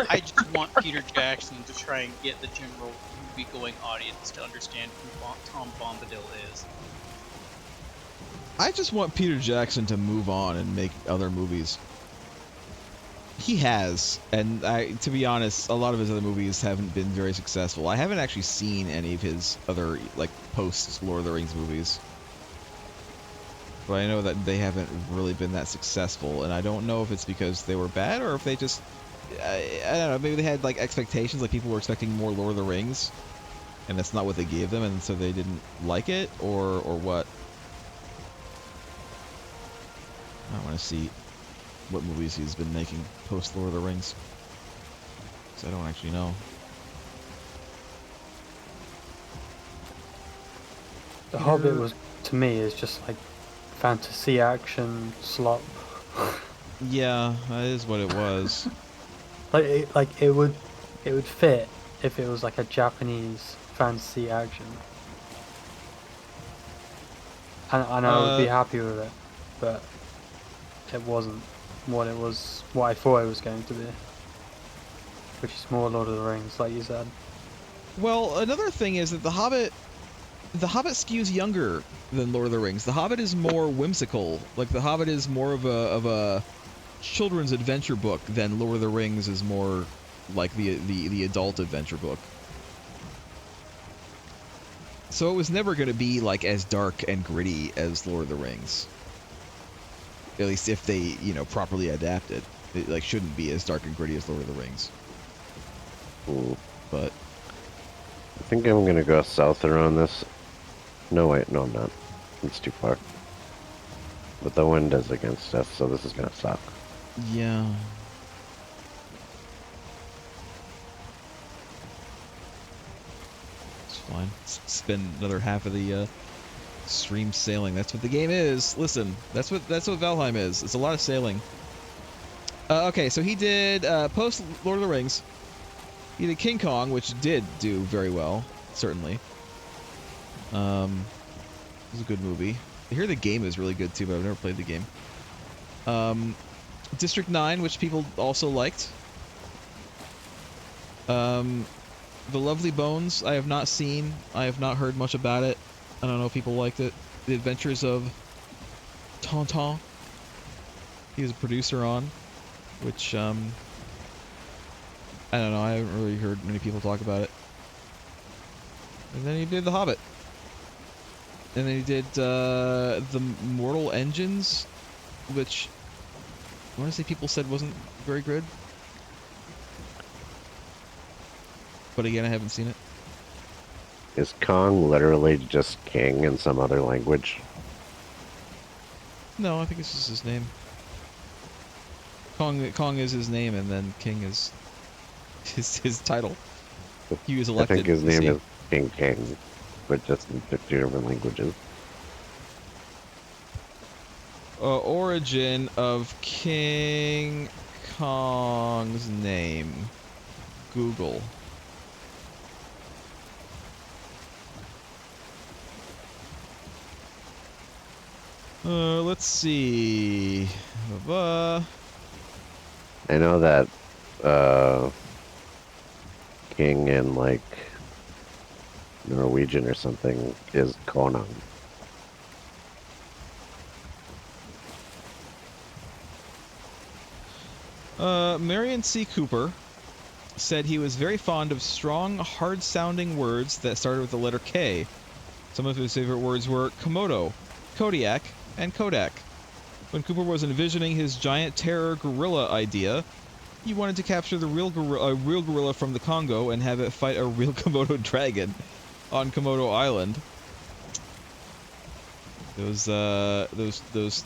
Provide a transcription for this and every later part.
I just want Peter Jackson to try and get the general movie-going audience to understand who Tom Bombadil is. I just want Peter Jackson to move on and make other movies. He has, and to be honest, a lot of his other movies haven't been very successful. I haven't actually seen any of his other, like, post-Lord of the Rings movies. But I know that they haven't really been that successful, and I don't know if it's because they were bad or if they just... I don't know, maybe they had, like, expectations, like people were expecting more Lord of the Rings, and that's not what they gave them, and so they didn't like it, or what. I want to see what movies he's been making post Lord of the Rings, because I don't actually know. The Hobbit was, to me, is just like fantasy action slop. Yeah, that is what it was. It would fit if it was like a Japanese fantasy action, and I would be happy with it, but it wasn't what I thought it was going to be, which is more Lord of the Rings, like you said. Well, another thing is that The Hobbit skews younger than Lord of the Rings. The Hobbit is more whimsical. Like, The Hobbit is more of a children's adventure book than Lord of the Rings is more like the adult adventure book. So it was never going to be like as dark and gritty as Lord of the Rings. At least if they, you know, properly adapt it. It like shouldn't be as dark and gritty as Lord of the Rings. But I think I'm gonna go south around this. No, wait, no, I'm not. It's too far. But the wind is against us, so this is gonna suck. yeah. It's fine. Spend another half of the stream sailing. That's what the game is. Listen, that's what Valheim is. It's a lot of sailing. Okay, so he did post Lord of the Rings. He did King Kong, which did do very well, certainly. It was a good movie. I hear the game is really good too, but I've never played the game. District 9, which people also liked. The Lovely Bones, I have not seen. I have not heard much about it. I don't know if people liked it. The Adventures of Tonton. He was a producer on, which, I don't know, I haven't really heard many people talk about it. And then he did The Hobbit. And then he did, The Mortal Engines, which I want to say people said wasn't very good. But again, I haven't seen it. Is Kong literally just king in some other language? No, I think it's just his name. Kong is his name, and then King is his title. He was elected. I think his name is King, but just in 50 different languages. Origin of King Kong's name. Google. Let's see. I know that king in like Norwegian or something is Konung. Marion C. Cooper said he was very fond of strong, hard-sounding words that started with the letter K. Some of his favorite words were Komodo, Kodiak, and Kodak. When Cooper was envisioning his giant terror gorilla idea, he wanted to capture the real gorilla from the Congo and have it fight a real Komodo dragon on Komodo Island. Those 20s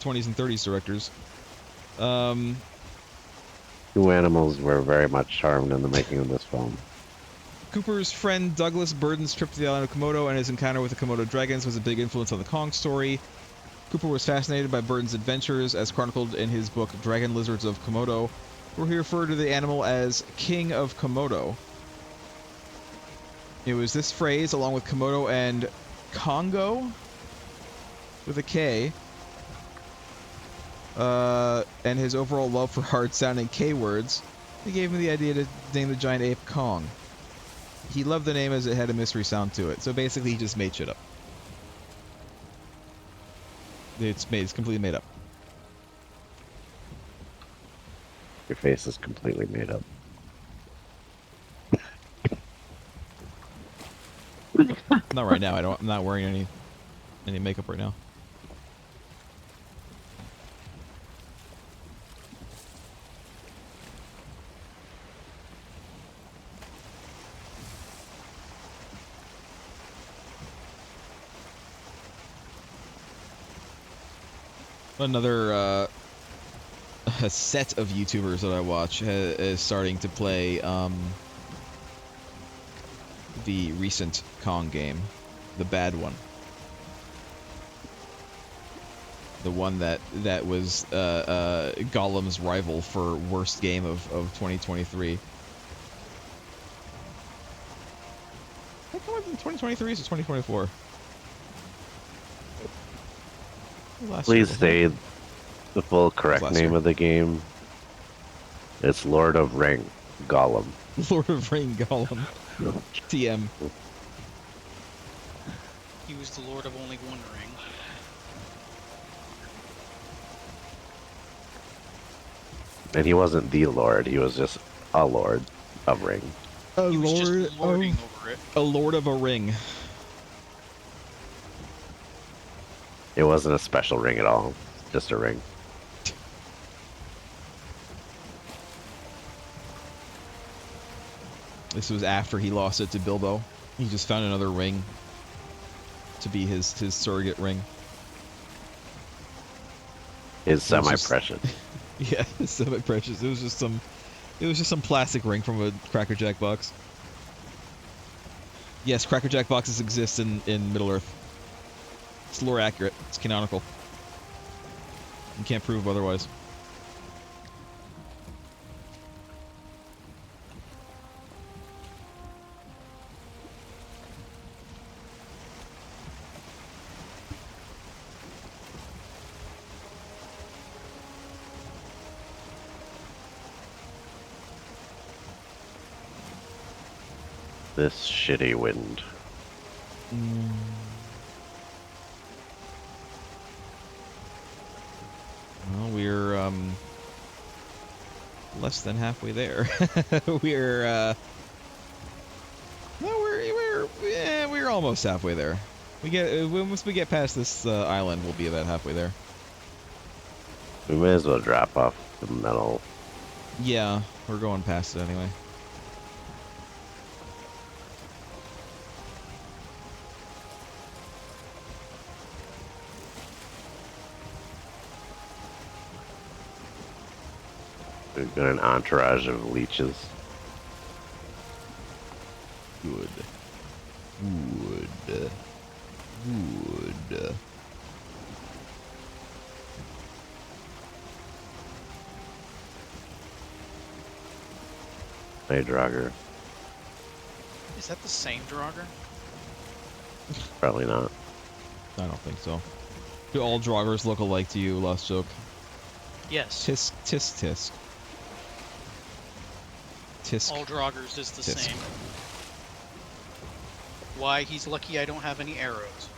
and 30s directors. Two animals were very much charmed in the making of this film. Cooper's friend Douglas Burden's trip to the island of Komodo and his encounter with the Komodo dragons was a big influence on the Kong story. Cooper was fascinated by Burden's adventures, as chronicled in his book Dragon Lizards of Komodo, where he referred to the animal as King of Komodo. It was this phrase, along with Komodo and Congo, with a K, and his overall love for hard-sounding K words They gave him the idea to name the giant ape Kong. He loved the name as it had a mystery sound to it. So basically, he just made shit up. It's completely made up. Your face is completely made up. Not right now. I'm not wearing any makeup right now. Another a set of YouTubers that I watch is starting to play the recent Kong game, the bad one, the one that was Gollum's rival for worst game of 2023. That come out in 2023 or 2024? Please say the full correct name year. of the game. It's Lord of Ring Gollum. Lord of Ring Gollum. TM. He was the Lord of only one ring. And he wasn't the Lord, he was just a Lord of Ring. He was just lording over it. A Lord of a Ring. It wasn't a special ring at all, just a ring. This was after he lost it to Bilbo. He just found another ring to be his surrogate ring. His semi-precious. Yeah, semi-precious. It was just some plastic ring from a Cracker Jack box. Yes, Cracker Jack boxes exist in Middle-earth. It's lore accurate. It's canonical. You can't prove otherwise. This shitty wind. Well, we're less than halfway there. we're we're almost halfway there. Once we get past this island, we'll be about halfway there. We may as well drop off the metal. Yeah, we're going past it anyway. We've got an entourage of leeches. Good. Hey, Draugr. Is that the same Draugr? Probably not. I don't think so. Do all Draugrs look alike to you, Lost Joke? Yes. Tisk, tisk, tisk. Tisk. All Draugrs is the Tisk. same. Why, he's lucky I don't have any arrows.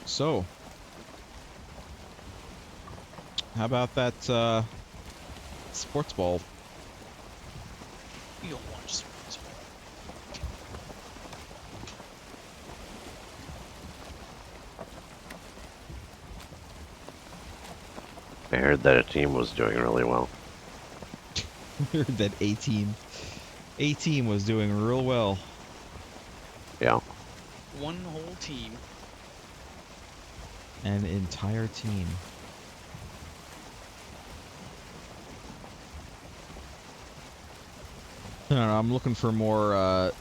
So, how about that sports ball? You don't watch sports. I heard that a team was doing really well. Heard that A-team was doing real well. Yeah. One whole team. An entire team. I don't know, I'm looking for more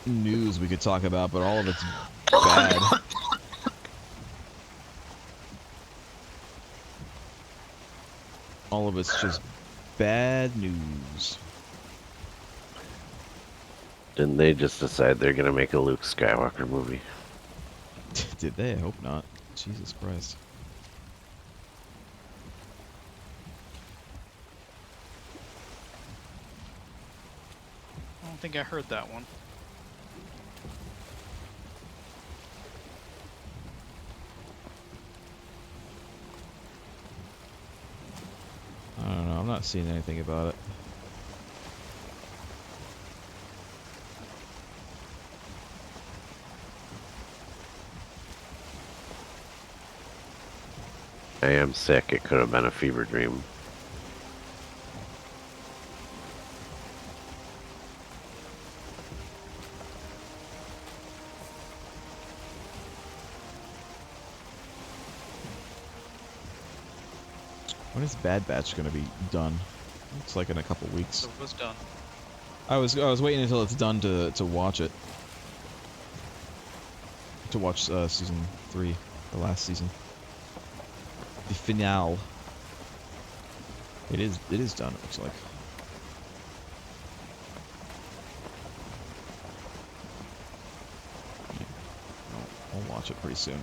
news we could talk about, but all of it's bad. All of it's just bad news. Didn't they just decide they're gonna make a Luke Skywalker movie? Did they? I hope not. Jesus Christ. I don't think I heard that one. I don't know, I'm not seeing anything about it. I am sick. It could have been a fever dream. When is Bad Batch gonna be done? Looks like in a couple weeks. So it was done. I was waiting until it's done to watch it. To watch season 3, the last season. The finale. It is done, it looks like. Yeah, I'll watch it pretty soon.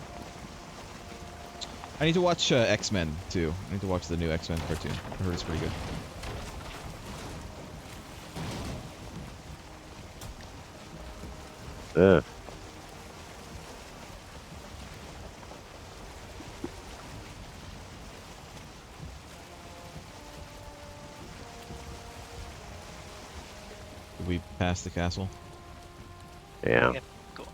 I need to watch X-Men too. I need to watch the new X-Men cartoon. I heard it's pretty good. Ugh. Did we pass the castle? Yeah. Yep, cool.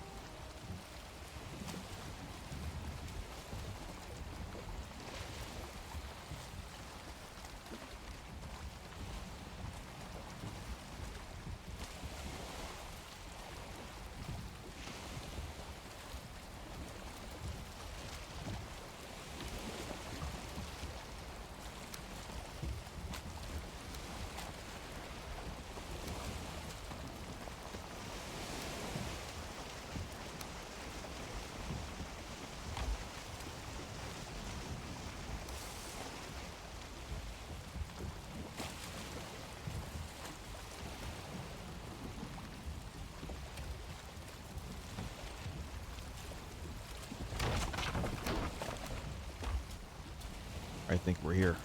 I think we're here.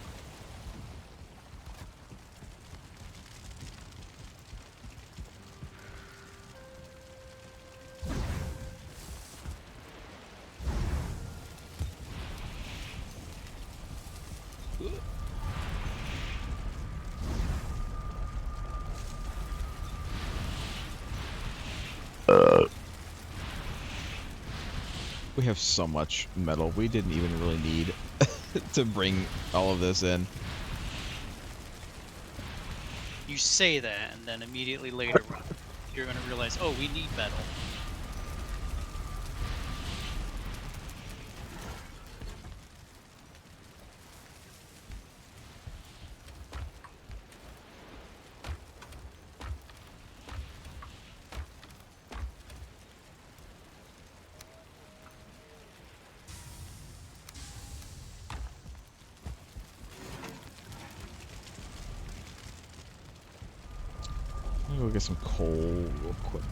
We have so much metal. We didn't even really need to bring all of this in. You say that, and then immediately later, you're gonna realize, oh, we need metal. Let me go get some coal real quick.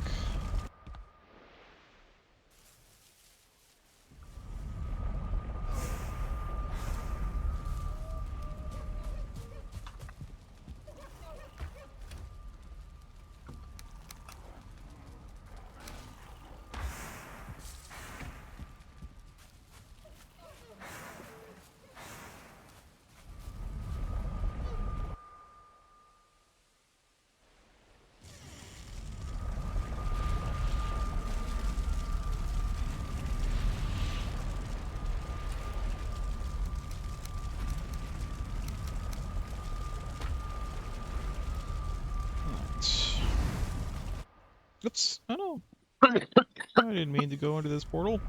I didn't mean to go into this portal.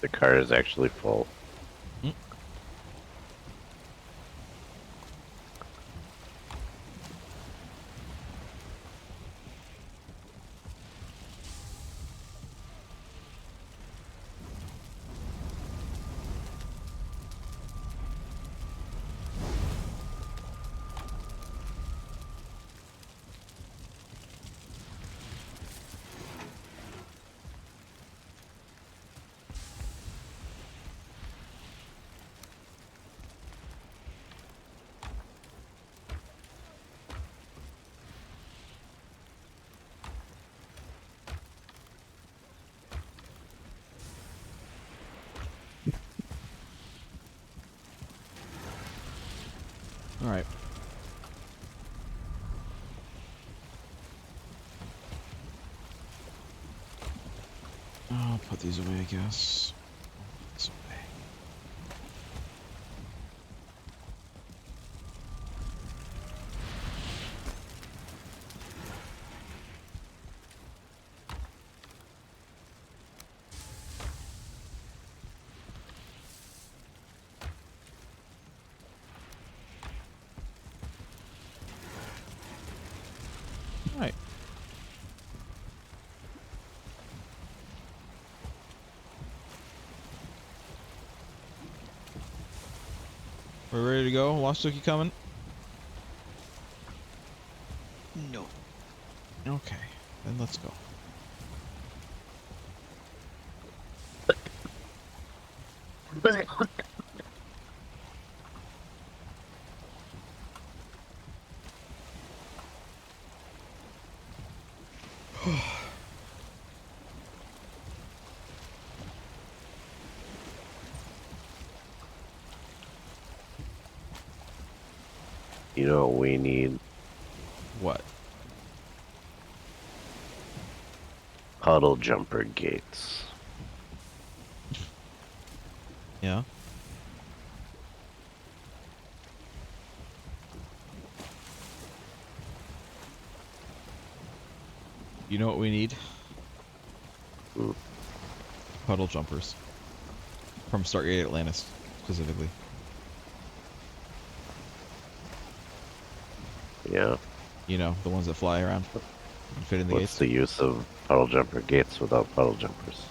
The car is actually full. Mm. All right. I'll put these away, I guess. This way. All right. We're ready to go. Lost Cookie coming. No. Okay, then let's go. You know what we need? What? Puddle jumper gates. Yeah. You know what we need? Mm. Puddle jumpers. From Stargate Atlantis, specifically. Yeah. You know, the ones that fly around and fit in the What's gates. the use of puddle jumper gates without puddle jumpers?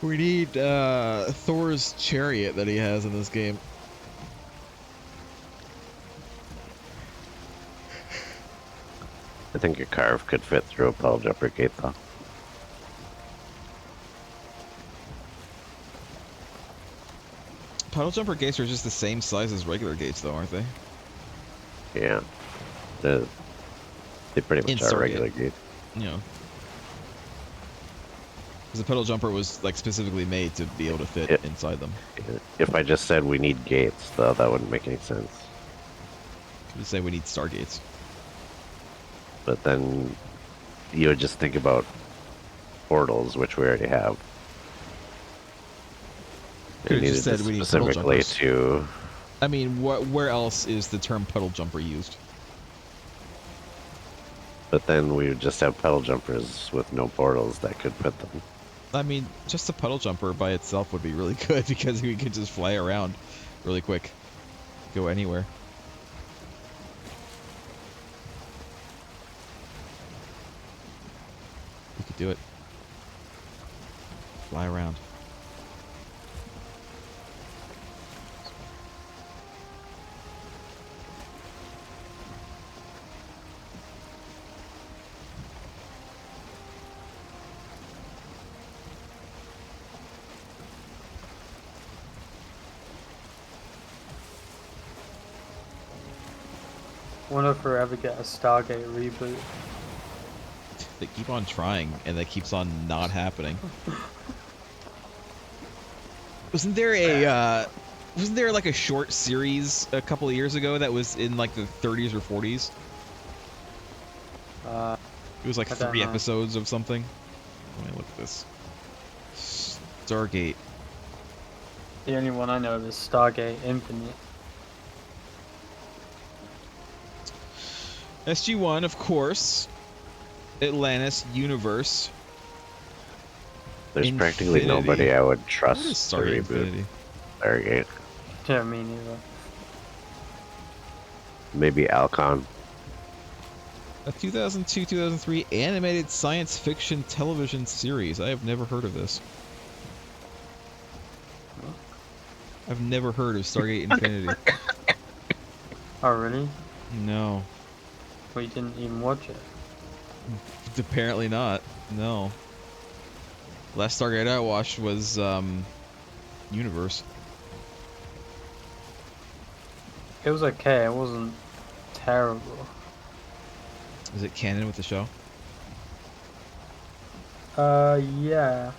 We need Thor's chariot that he has in this game. I think a carve could fit through a puddle jumper gate, though. Puddle jumper gates are just the same size as regular gates, though, aren't they? Yeah. They pretty much In are Stargate. regular gates. You know. Because the puddle jumper was like specifically made to be able to fit It- inside them. If I just said we need gates, though, that wouldn't make any sense. Could say we need stargates. But then you would just think about portals, which we already have. Could've just said we need puddle specifically jumpers. to. I mean, where else is the term puddle jumper used? But then we would just have puddle jumpers with no portals that could fit them. I mean, just a puddle jumper by itself would be really good because we could just fly around really quick. Go anywhere. We could do it. Fly around. wonder if we'll ever get a Stargate reboot. They keep on trying, and that keeps on not happening. Wasn't there like a short series a couple of years ago that was in like the 30s or 40s? It was like 3 episodes of something. Let me look at this. Stargate. The only one I know of is Stargate Infinite. SG-1, of course. Atlantis, Universe. There's practically Infinity. nobody I would What trust is to Stargate reboot Infinity? Stargate. Yeah, me neither. Maybe Alcon. A 2002-2003 animated science fiction television series. I have never heard of this. I've never heard of Stargate Infinity. Oh, really? No. Well, you didn't even watch it? Apparently not. No. Last Stargate I watched was, Universe. It was okay, it wasn't terrible. Is it canon with the show? Yeah.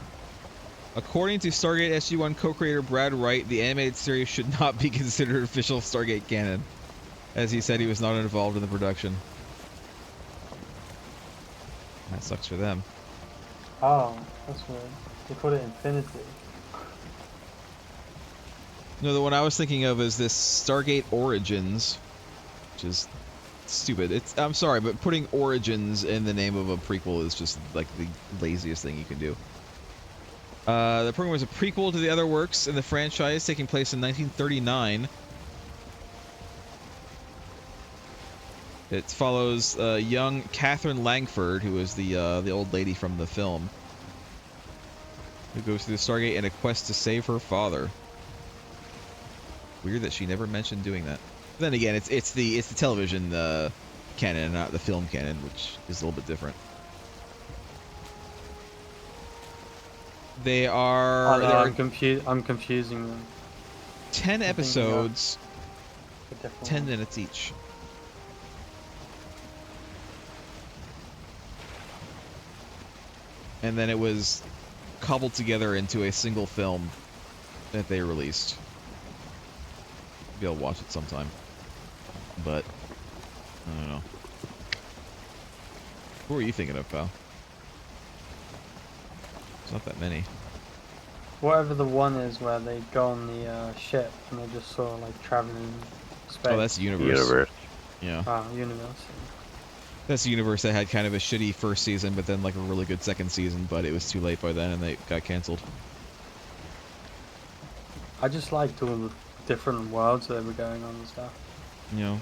According to Stargate SG-1 co-creator Brad Wright, the animated series should not be considered official Stargate canon, as he said he was not involved in the production. That sucks for them. Oh, that's weird. They called it Infinity. No, the one I was thinking of is this Stargate Origins, which is stupid. I'm sorry, but putting Origins in the name of a prequel is just like the laziest thing you can do. The program was a prequel to the other works in the franchise, taking place in 1939. It follows young Catherine Langford, who is the old lady from the film, who goes through the Stargate in a quest to save her father. Weird that she never mentioned doing that. But then again, it's the television canon, not the film canon, which is a little bit different. They are. Oh, no, I'm confusing them. 10 episodes, A different 10 one. minutes each. And then it was cobbled together into a single film that they released. Maybe I'll watch it sometime. But, I don't know. What were you thinking of, pal? It's not that many. Whatever the one is where they go on the ship and they just sort of like traveling in space. Oh, that's Universe. Yeah. Ah, universe. That's the Universe that had kind of a shitty first season, but then like a really good second season, but it was too late by then and they got canceled. I just liked all the different worlds that were going on and stuff. You know?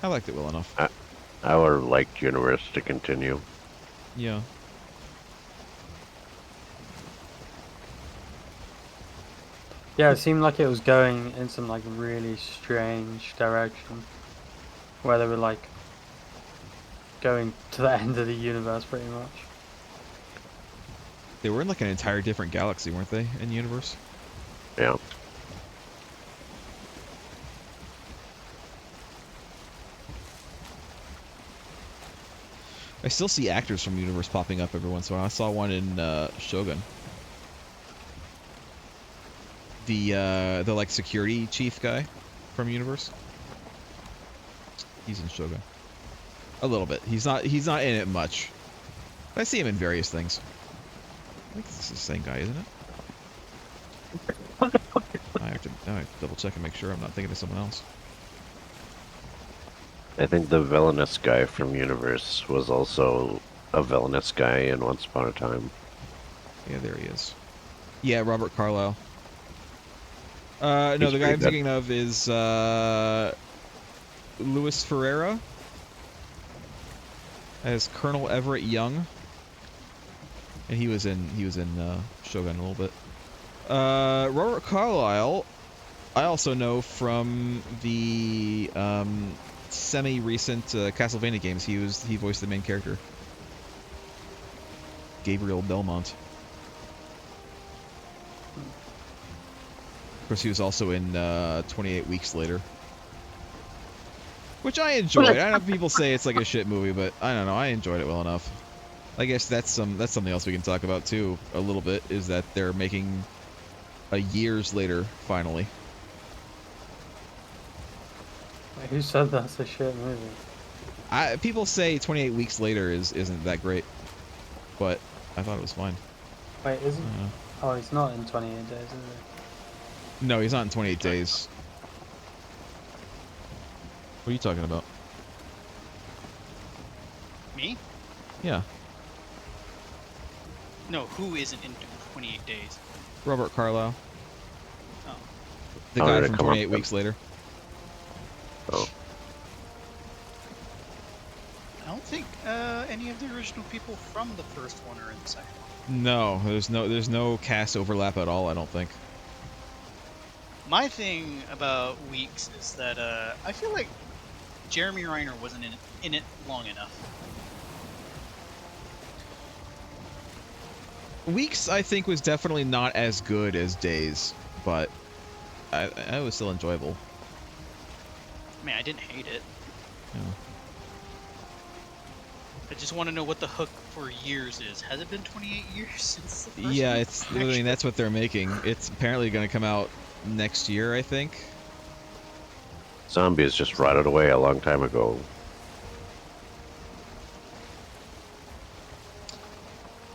I liked it well enough. I would have liked Universe to continue. Yeah. Yeah, it seemed like it was going in some like really strange direction, where they were like going to the end of the universe pretty much. They were in like an entire different galaxy, weren't they, in Universe? Yeah. I still see actors from Universe popping up every once in a while. I saw one in Shogun. The like security chief guy from Universe. He's in Shogun. A little bit. He's not in it much. But I see him in various things. I think this is the same guy, isn't it? I have to double check and make sure I'm not thinking of someone else. I think the villainous guy from Universe was also a villainous guy in Once Upon a Time. Yeah, there he is. Yeah, Robert Carlyle. No, the guy I'm thinking of is Louis Ferreira as Colonel Everett Young, and he was in Shogun a little bit. Robert Carlyle, I also know from the semi-recent Castlevania games. He voiced the main character, Gabriel Belmont. course, he was also in 28 Weeks Later, which I enjoyed. I know people say it's like a shit movie, but I don't know. I enjoyed it well enough. I guess that's something else we can talk about too a little bit, is that they're making a Years Later finally. Wait, who said that's a shit movie? People say 28 Weeks Later isn't that great, but I thought it was fine. Wait, isn't? Oh, he's not in 28 Days, is he? No, he's not in 28 Days. What are you talking about? Me? Yeah. No, who isn't in 28 Days? Robert Carlyle. Oh. The Oh, guy did it from come 28 up? Weeks Later. Oh. I don't think any of the original people from the first one are in the second one. No, there's no cast overlap at all, I don't think. My thing about Weeks is that I feel like Jeremy Renner wasn't in it long enough. Weeks, I think, was definitely not as good as Days, but I was still enjoyable. I mean, I didn't hate it. Yeah. I just want to know what the hook for Years is. Has it been 28 years since the first Yeah, one? I mean, that's what they're making. It's apparently going to come out next year, I think. Zombies just rotted away a long time ago.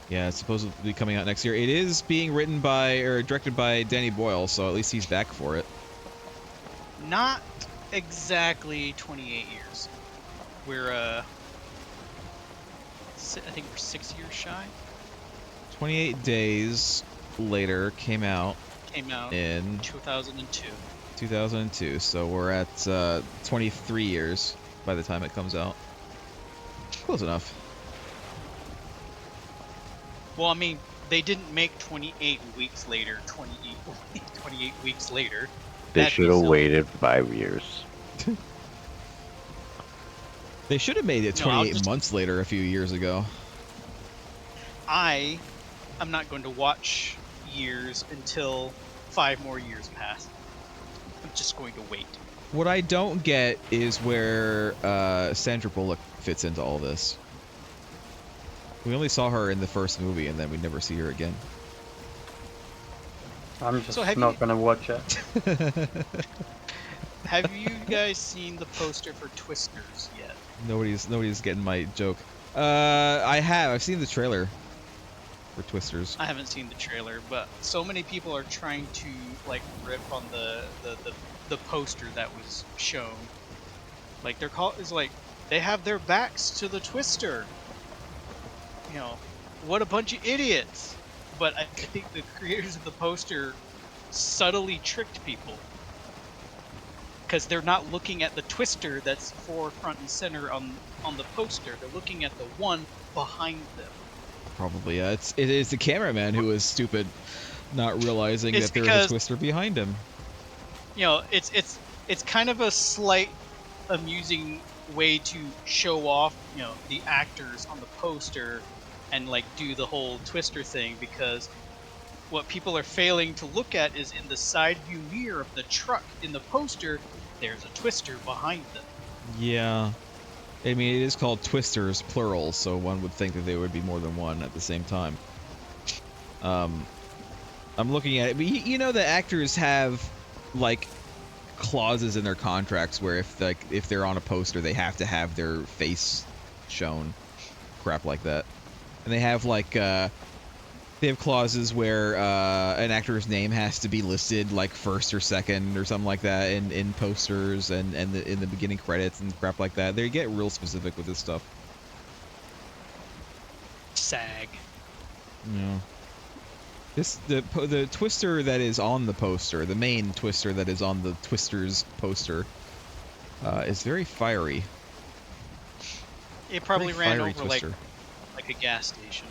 Yeah, it's supposed to be coming out next year. It is being written by, or directed by Danny Boyle, so at least he's back for it. Not exactly 28 years. We're, I think we're 6 years shy. 28 Days Later came out in 2002. 2002, so we're at 23 years by the time it comes out. Close enough. Well, I mean, they didn't make 28 weeks later, 28 weeks later. They That'd should be have silly. waited 5 years. They should have made it No, I'll 28 just- months later a few years ago. I'm not going to watch Years until 5 more years pass. I'm just going to wait. What I don't get is where Sandra Bullock fits into all this. We only saw her in the first movie, and then we never see her again. I'm just So have not you- gonna watch it. Have you guys seen the poster for Twisters yet? Nobody's getting my joke. I have. I've seen the trailer for Twisters. I haven't seen the trailer, but so many people are trying to like rip on the poster that was shown. Like is like they have their backs to the Twister. You know, what a bunch of idiots. But I think the creators of the poster subtly tricked people. Because they're not looking at the Twister that's front and center on the poster. They're looking at the one behind them. Probably, yeah. It is the cameraman who was stupid, not realizing It's that there was because- a Twister behind him. You know, it's kind of a slight amusing way to show off, you know, the actors on the poster and like do the whole Twister thing, because what people are failing to look at is in the side view mirror of the truck in the poster, there's a Twister behind them. Yeah. I mean, it is called Twisters, plural, so one would think that there would be more than one at the same time. I'm looking at it, but you know the actors have, like, clauses in their contracts where if they're on a poster, they have to have their face shown. Crap like that. And they have, like, they have clauses where an actor's name has to be listed like first or second or something like that in posters and in the beginning credits and crap like that. They get real specific with this stuff. SAG. Yeah. The Twister that is on the poster, the main Twister that is on the Twisters poster, is very fiery. It probably Very ran fiery over Twister. like a gas station.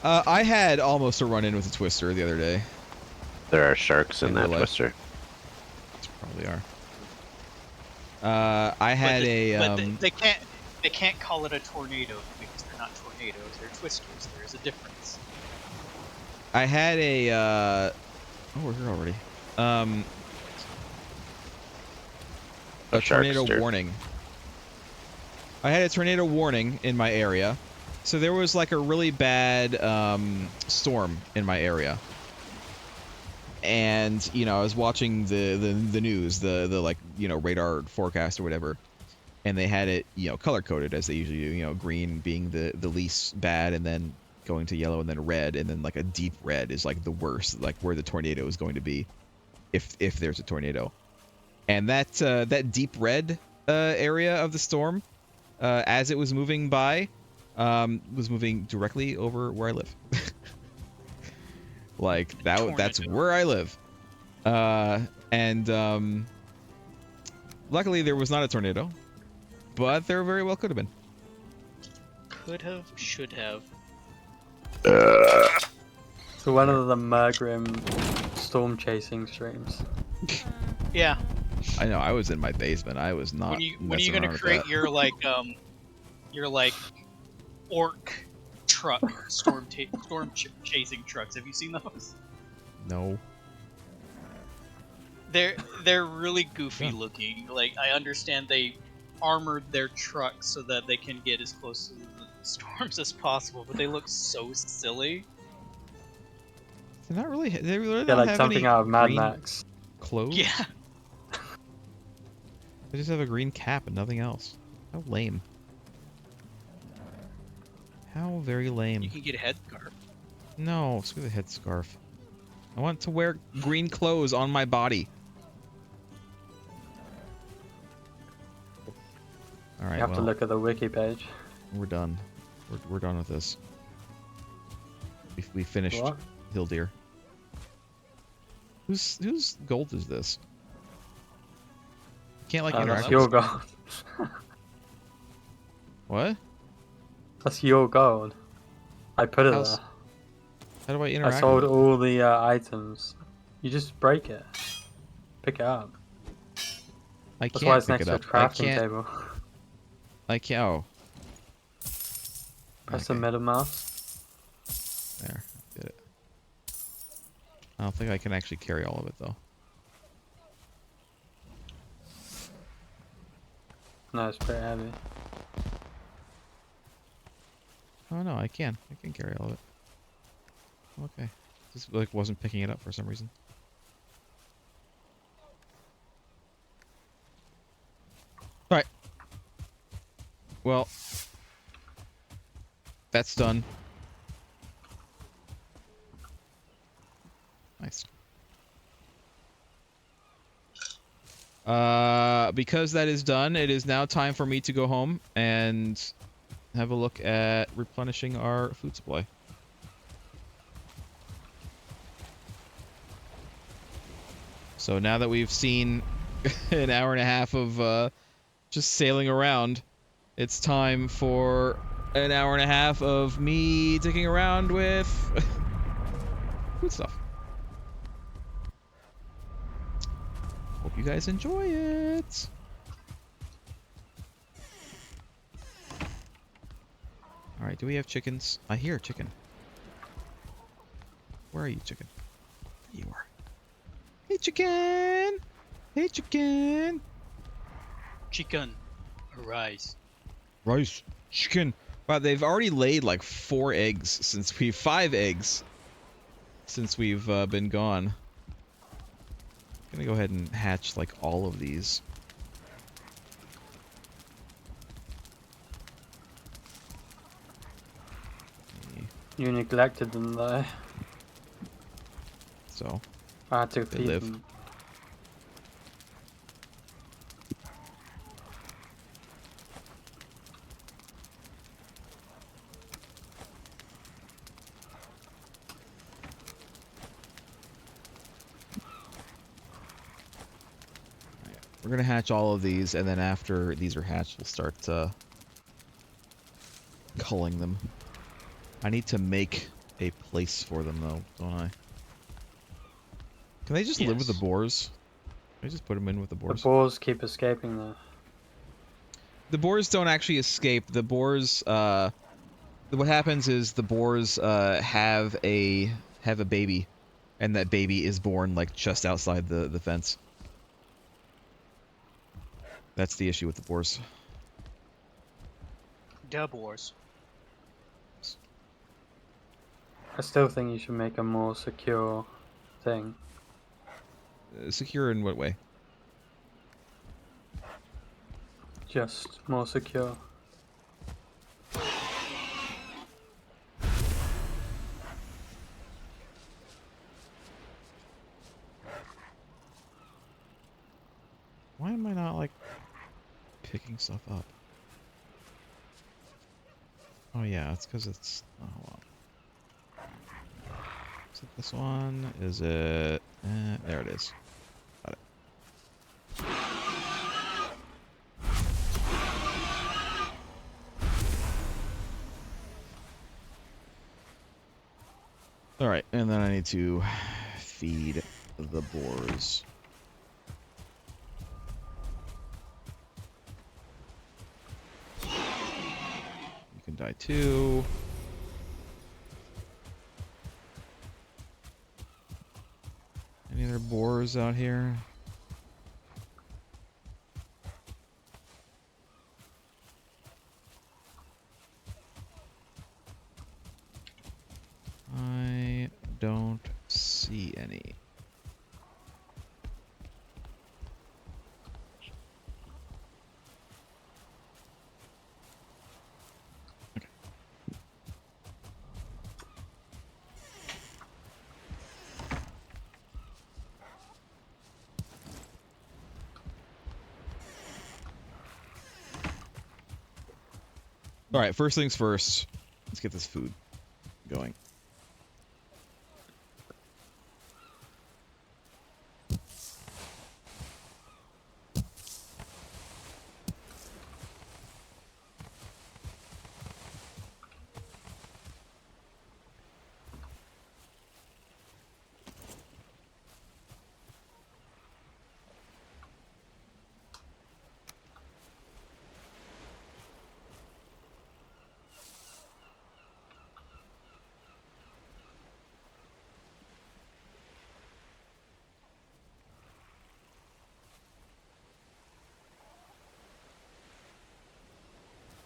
I had almost a run-in with a Twister the other day. There are sharks in In that real life. Twister. Probably are. I had They can't call it a tornado because they're not tornadoes, they're Twisters. There is a difference. I had a, oh, we're here already. a tornado Sharkster. warning. I had a tornado warning in my area, so there was like a really bad storm in my area. And you know, I was watching the news, the like, you know, radar forecast or whatever, and they had it, you know, color coded as they usually do. You know, green being the least bad, and then going to yellow, and then red, and then like a deep red is like the worst, like where the tornado is going to be, if there's a tornado. And that that deep red area of the storm, as it was moving by, was moving directly over where I live. Like that's where I live. And luckily there was not a tornado, but there very well could have been. Could have, should have. So one of the Mergrim storm chasing streams. Yeah. I know, I was in my basement. I was not. When are you gonna create your like orc truck storm chasing trucks? Have you seen those? No. They're really goofy looking. Like, I understand they armored their trucks so that they can get as close to the storms as possible, but they look so silly. They're not really. They really Yeah, don't like have something any out of Mad green Max. clothes. Yeah. They just have a green cap and nothing else. How lame. How very lame. You can get a headscarf. No, screw the headscarf. I want to wear green clothes on my body. All right, You have well, to look at the wiki page. we're done. We're done with this. We finished What? Hildir. Whose gold is this? Can't like interact. That's with your this- gold. What? That's your gold. I put it How's- there. How do I I interact? sold with it? all the items. You just break it. Pick it up. I That's can't why it's pick next it to a up. I crafting can't. table. I can't. Oh. Press the Okay. middle mouse. There, did it. I don't think I can actually carry all of it though. No, it's pretty heavy. Oh no, I can. I can carry all of it. Okay. Just like wasn't picking it up for some reason. All right. Well, that's done. Nice. Because that is done, it is now time for me to go home and have a look at replenishing our food supply. So now that we've seen an hour and a half of just sailing around, it's time for an hour and a half of me dicking around with food stuff. Hope you guys enjoy it. All right, do we have chickens? I hear a chicken. Where are you, chicken? There you are. Hey, chicken! Hey, chicken! Chicken, arise. Rice. Chicken. Wow, they've already laid like 4 eggs since 5 eggs since we've been gone. I'm gonna go ahead and hatch like all of these. You neglected them though. So, I had to They feed live. them. we're gonna hatch all of these, and then after these are hatched, we'll start culling them. I need to make a place for them, though, don't I? Can they just live with the Yes. boars? Can I just put them in with the The boars? boars keep escaping though. The boars don't actually escape. The boars, what happens is the boars have a baby, And that baby is born like just outside the fence. That's the issue with the boars. Dub Wars. I still think you should make a more secure thing. Secure in what way? Just more secure. Why am I not, like, picking stuff up? Oh, yeah, it's because it's... Oh, hold on. Is it this one? Is it... there it is. Got it. Alright, and then I need to feed the boars. You can die too. Any other boars out here? I don't see any. Okay. All right, first things first. Let's get this food going.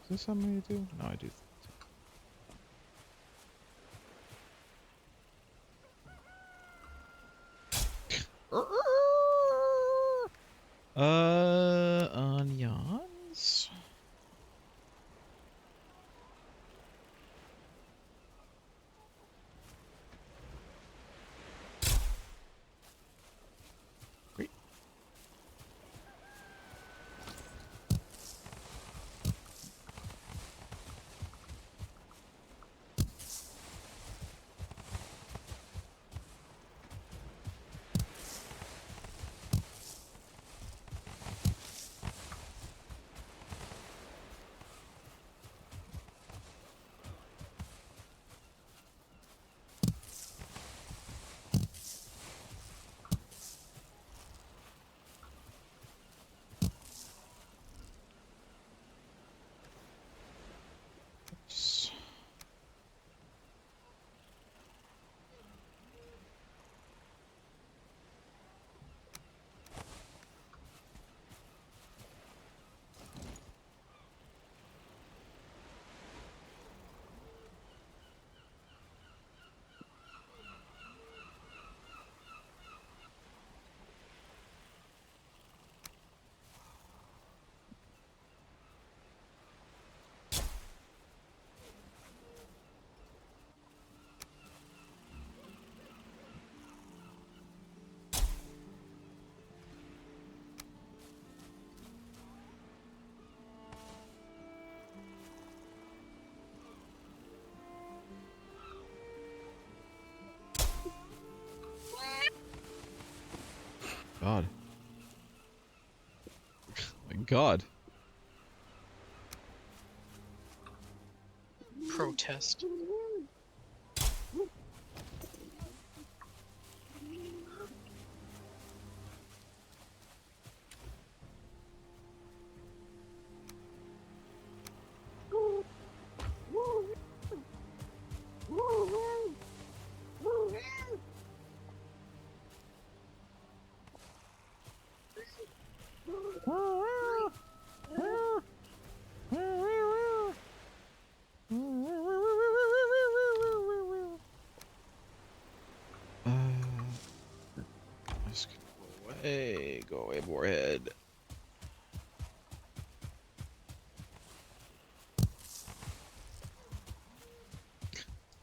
Is this something you do? No, I do. Onions. Great. S- God. My God. Protest. Hey, go away, boarhead.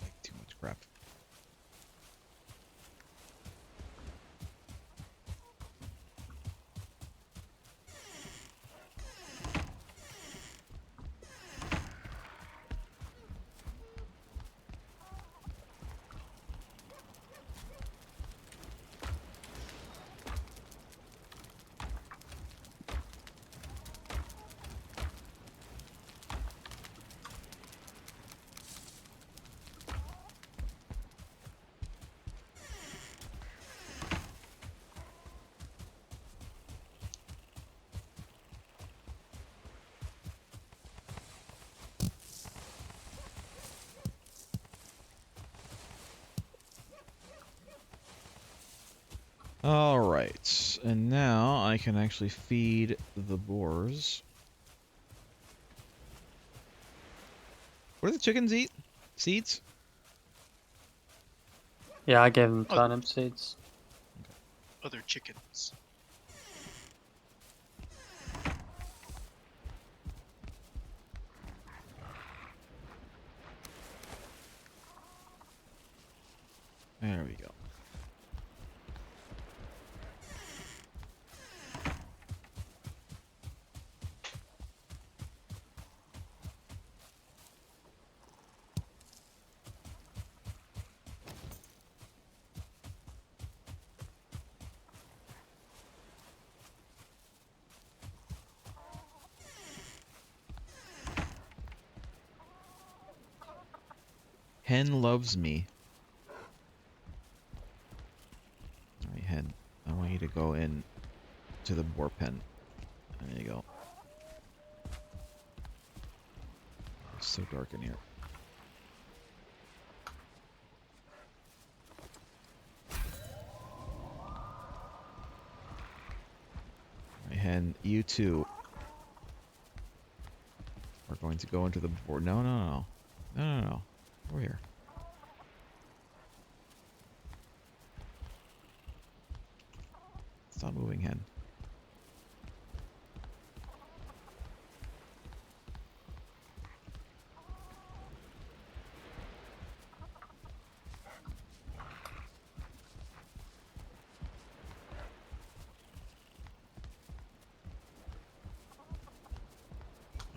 Like too much crap. Alright, and now I can actually feed the boars. What do the chickens eat? Seeds? Yeah, I gave them Oh. turnip seeds. Other chickens. There we go. Hen loves me. Alright, hen. I want you to go in to the boar pen. There you go. It's so dark in here. Alright, hen, you too are going to go into the boar. No, no, no. No, no, no. Over here. Stop moving, hen.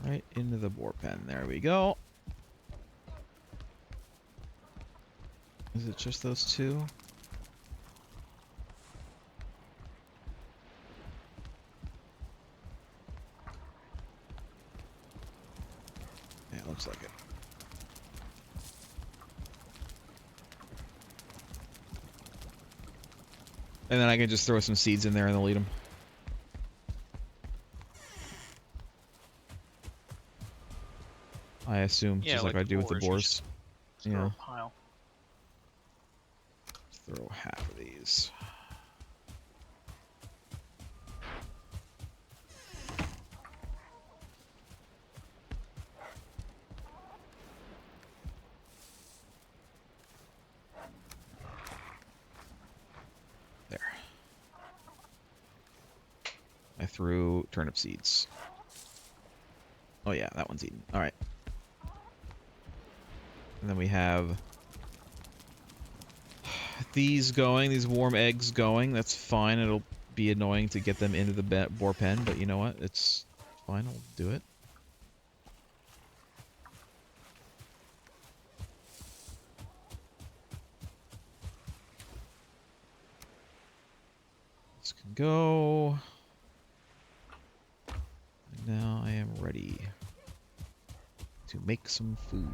Right into the boar pen. There we go. Is it just those two? Yeah, it looks like it. And then I can just throw some seeds in there and they'll eat them. I assume, Yeah, just like I do with the you boars. just throw Yeah. a pile. Throw half of these. There. I threw turnip seeds. Oh yeah, that one's eaten. Alright. And then we have these going, these warm eggs going. That's fine. It'll be annoying to get them into the boar pen, but you know what? It's fine. I'll do it. This can go. And now I am ready to make some food.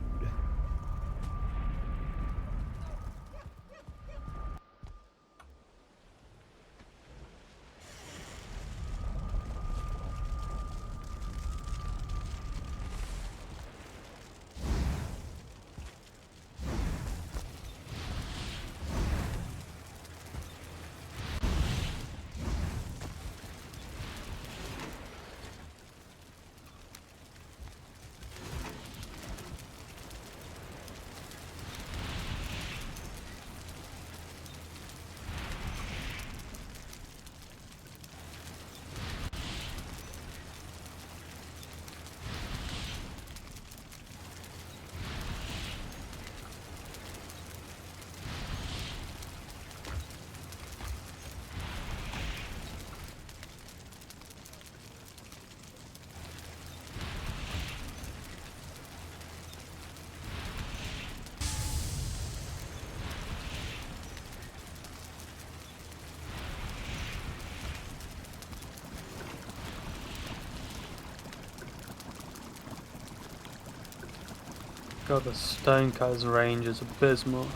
God, the Stonecutter's range is abysmal.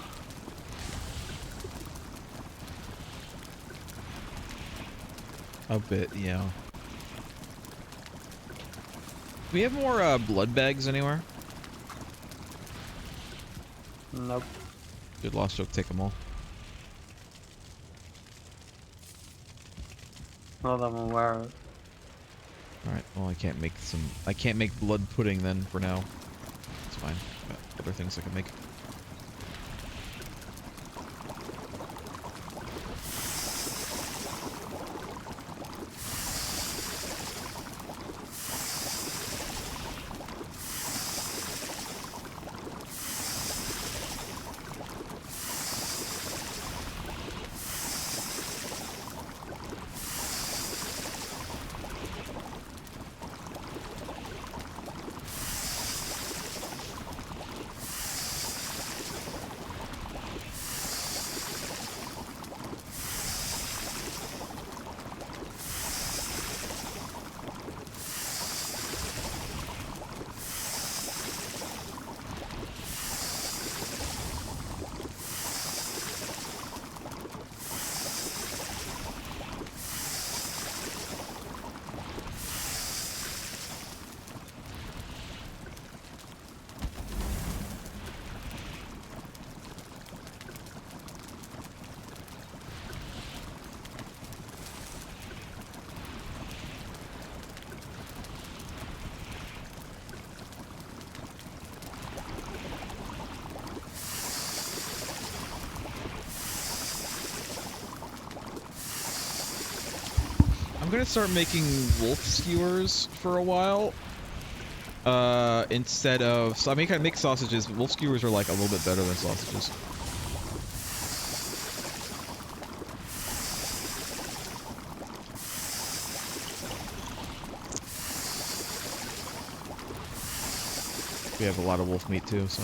A bit, yeah. Do we have more blood bags anywhere? Nope. Good, Lost Oak, take them all. Not that I'm aware of. Alright, well I can't make blood pudding then for now. It's fine. Got other things I can make. I'm gonna start making wolf skewers for a while. Instead of... So I mean, I make sausages, but wolf skewers are like a little bit better than sausages. We have a lot of wolf meat too, so...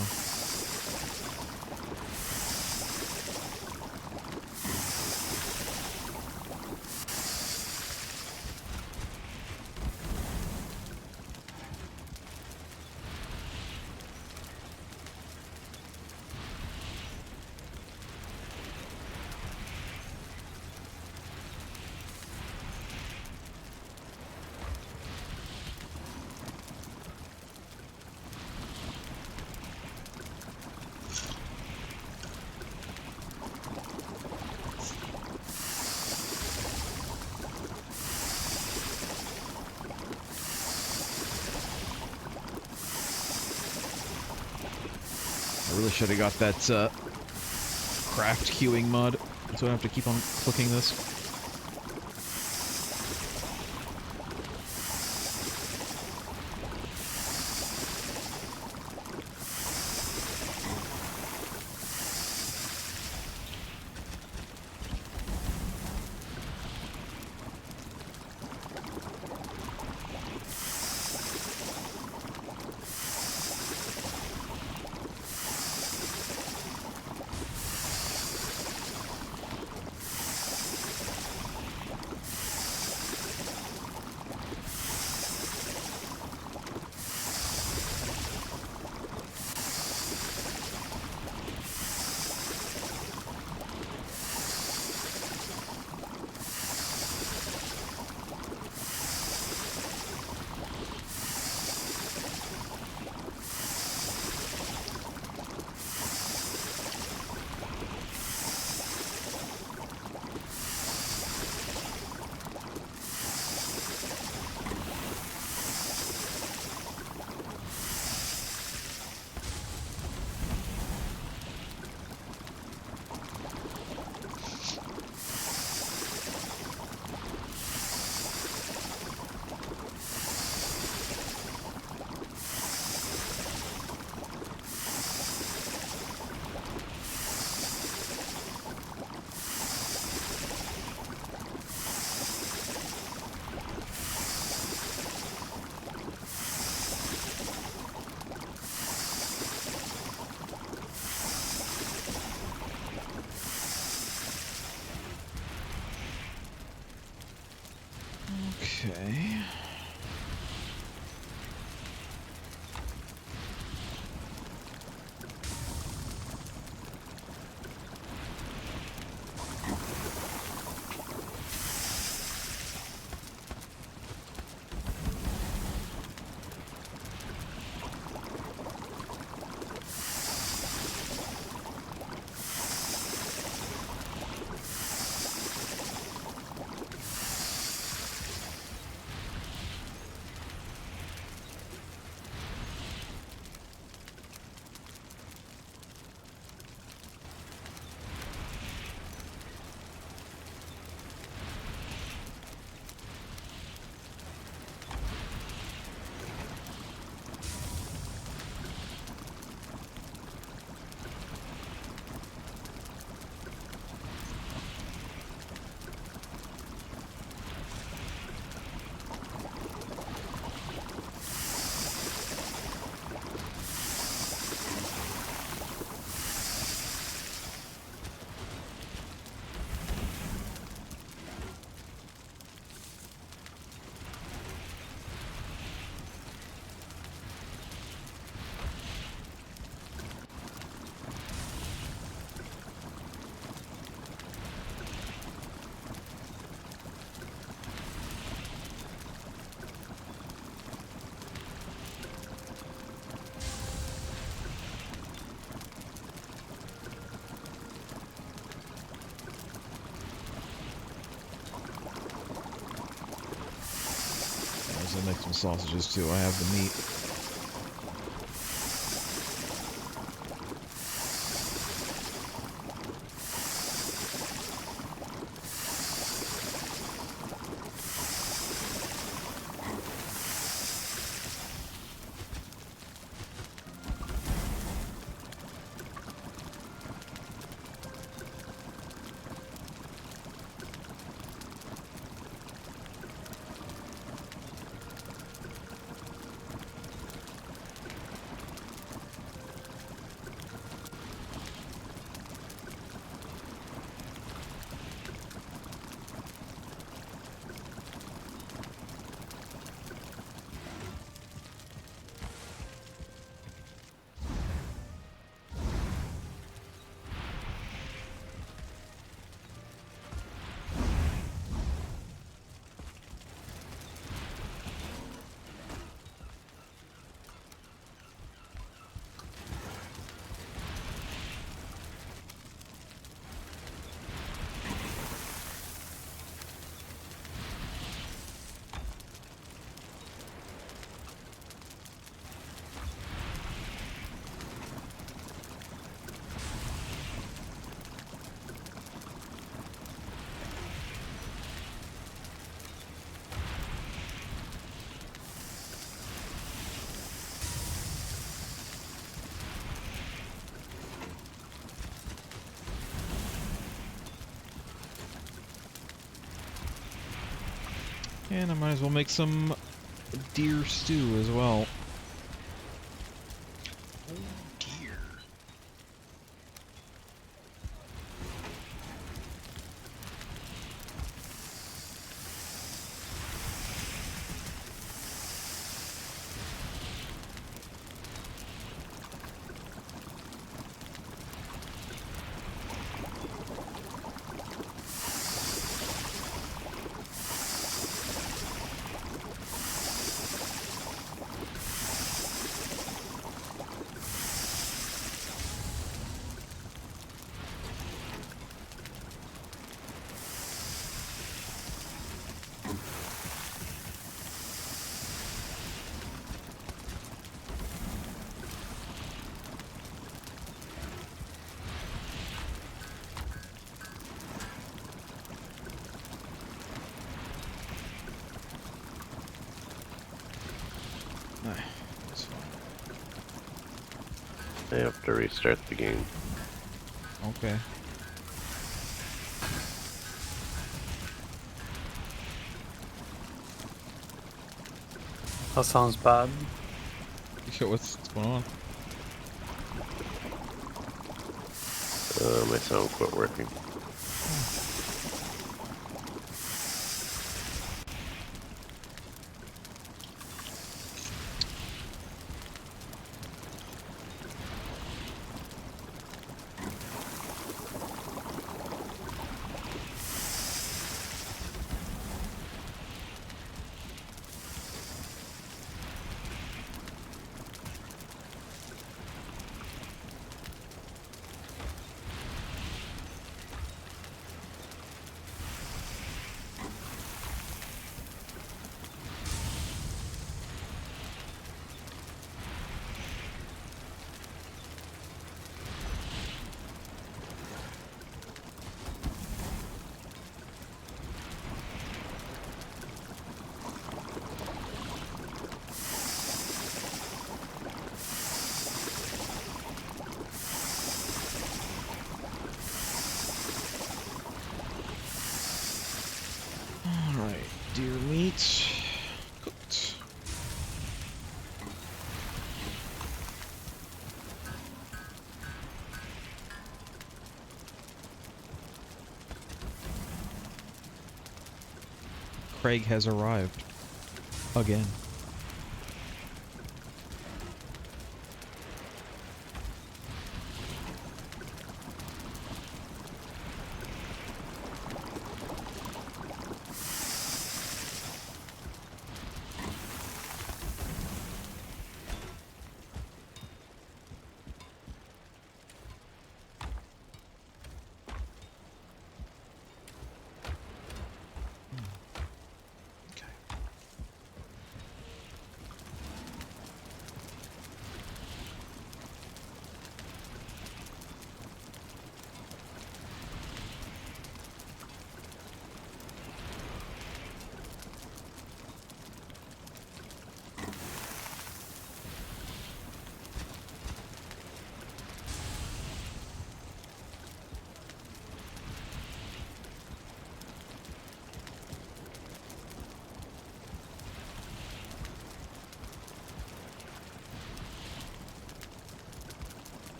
Really should have got that craft queuing mod, so I don't have to keep on clicking this. Okay. I'll make some sausages too. I have the meat. And I might as well make some deer stew as well. Oh dear. That's fine. I have to restart the game. Okay. That sounds bad. What's going on? My sound quit working. Alright, deer meat cooked. Craig has arrived. Again.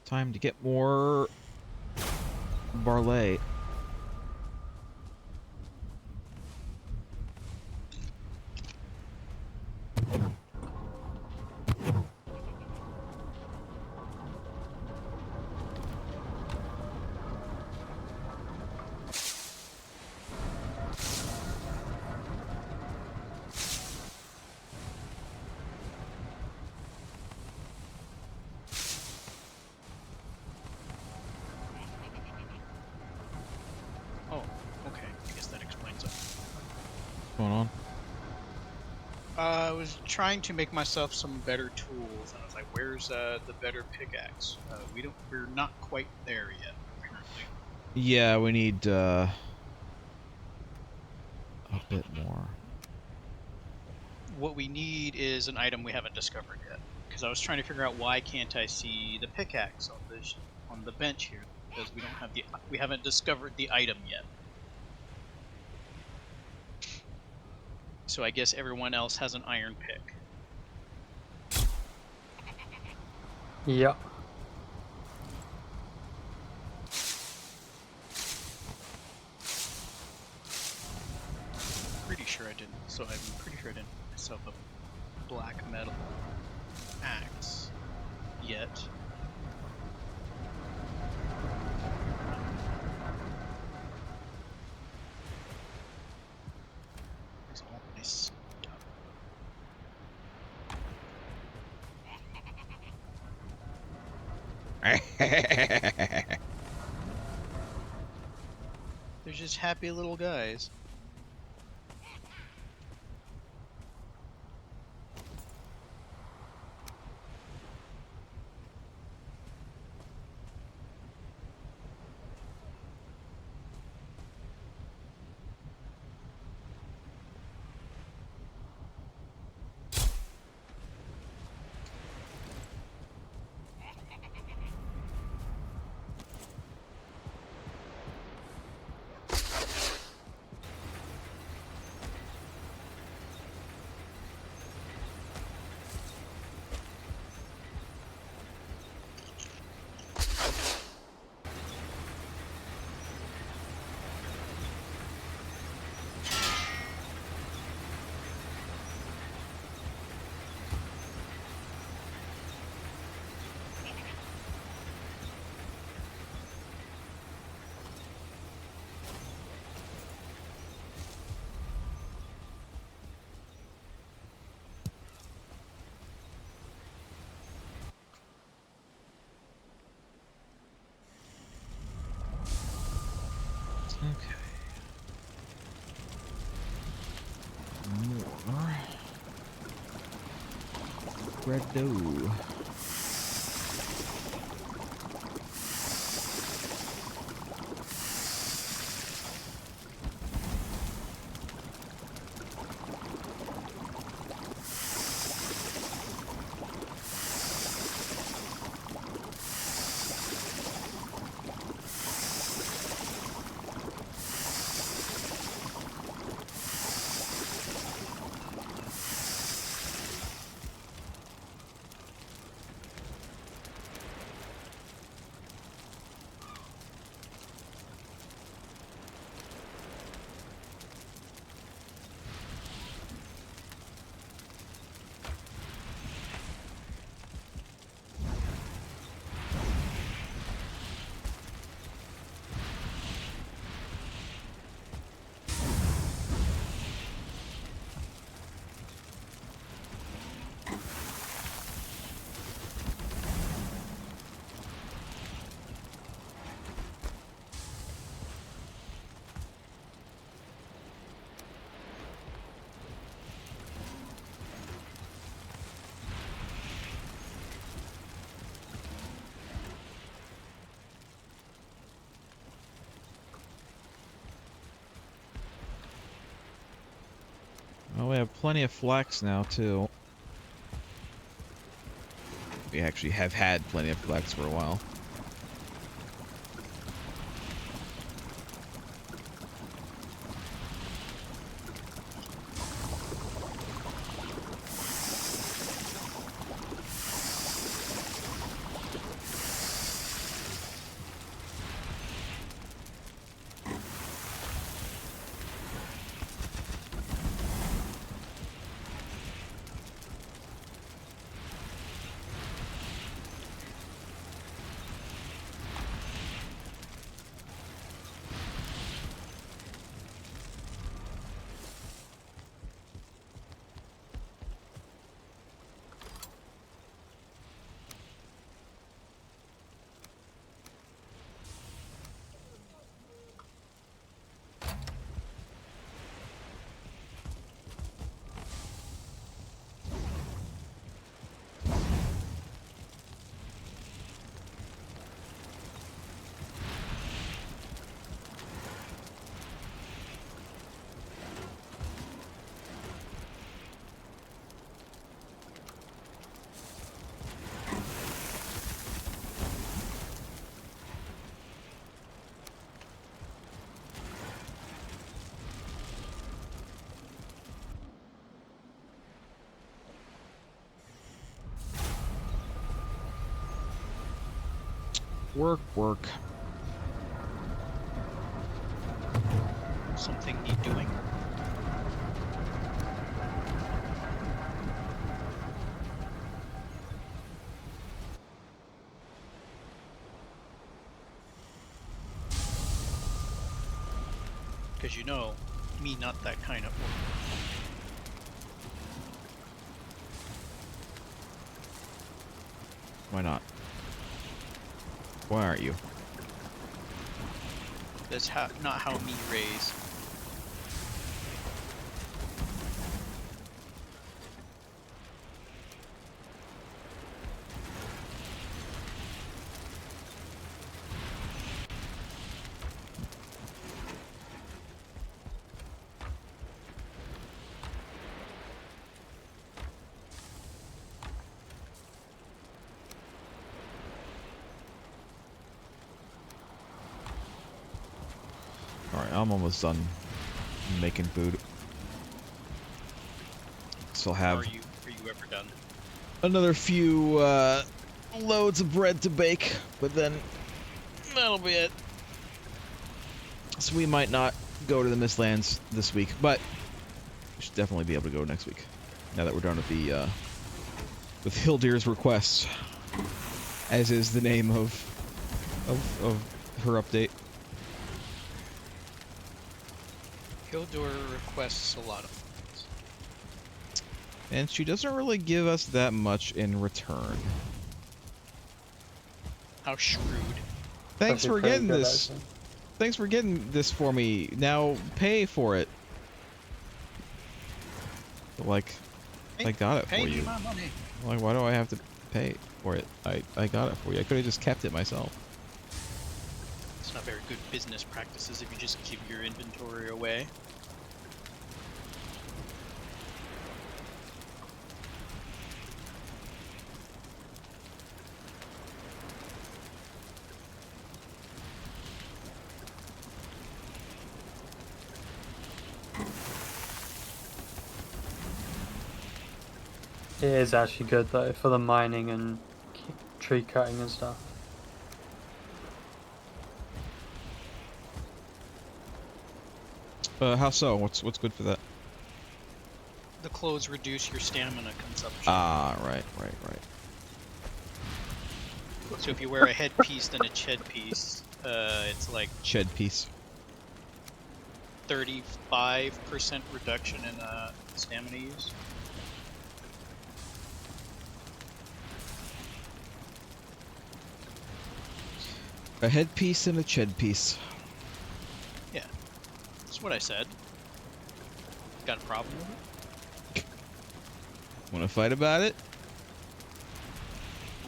Time to get more barley. Oh, okay. I guess that explains it. What's going on? I was trying to make myself some better tools, and I was like, "Where's the better pickaxe?" We're not quite there yet, apparently. Yeah, we need a bit more. What we need is an item we haven't discovered yet. Because I was trying to figure out why can't I see the pickaxe on the bench here, because we haven't discovered the item yet. So I guess everyone else has an iron pick. Yep. Pretty sure I didn't. So I'm pretty sure I didn't make myself a black metal axe yet. There's all my stuff. They're just happy little guys. Okay. More. Red dough. Well, we have plenty of flax now, too. We actually have had plenty of flax for a while. Work, work. Something need doing. Because you know, me not that kind of woman. Why not? Why aren't you? That's not how me raise. Alright, I'm almost done making food. Still have Are you ever done? another few loads of bread to bake, but then that'll be it. So we might not go to the Mistlands this week, but we should definitely be able to go next week. Now that we're done with the with Hildir's request, as is the name of her update. Hildur requests a lot of things. And she doesn't really give us that much in return. How shrewd. Thanks That'd for be pretty getting good, this. actually. Thanks for getting this for me. Now pay for it. Like, I got it for Pay me you. my money. Like, why do I have to pay for it? I got it for you. I could have just kept it myself. It's not very good business practices if you just give your inventory away. It is actually good though for the mining and tree cutting and stuff. How so? What's good for that? The clothes reduce your stamina consumption. Ah, right. So if you wear a headpiece then a ched piece, it's like Shed piece. 35% reduction in stamina use. A headpiece and a shed piece. Yeah, that's what I said. Got a problem with it? Want to fight about it?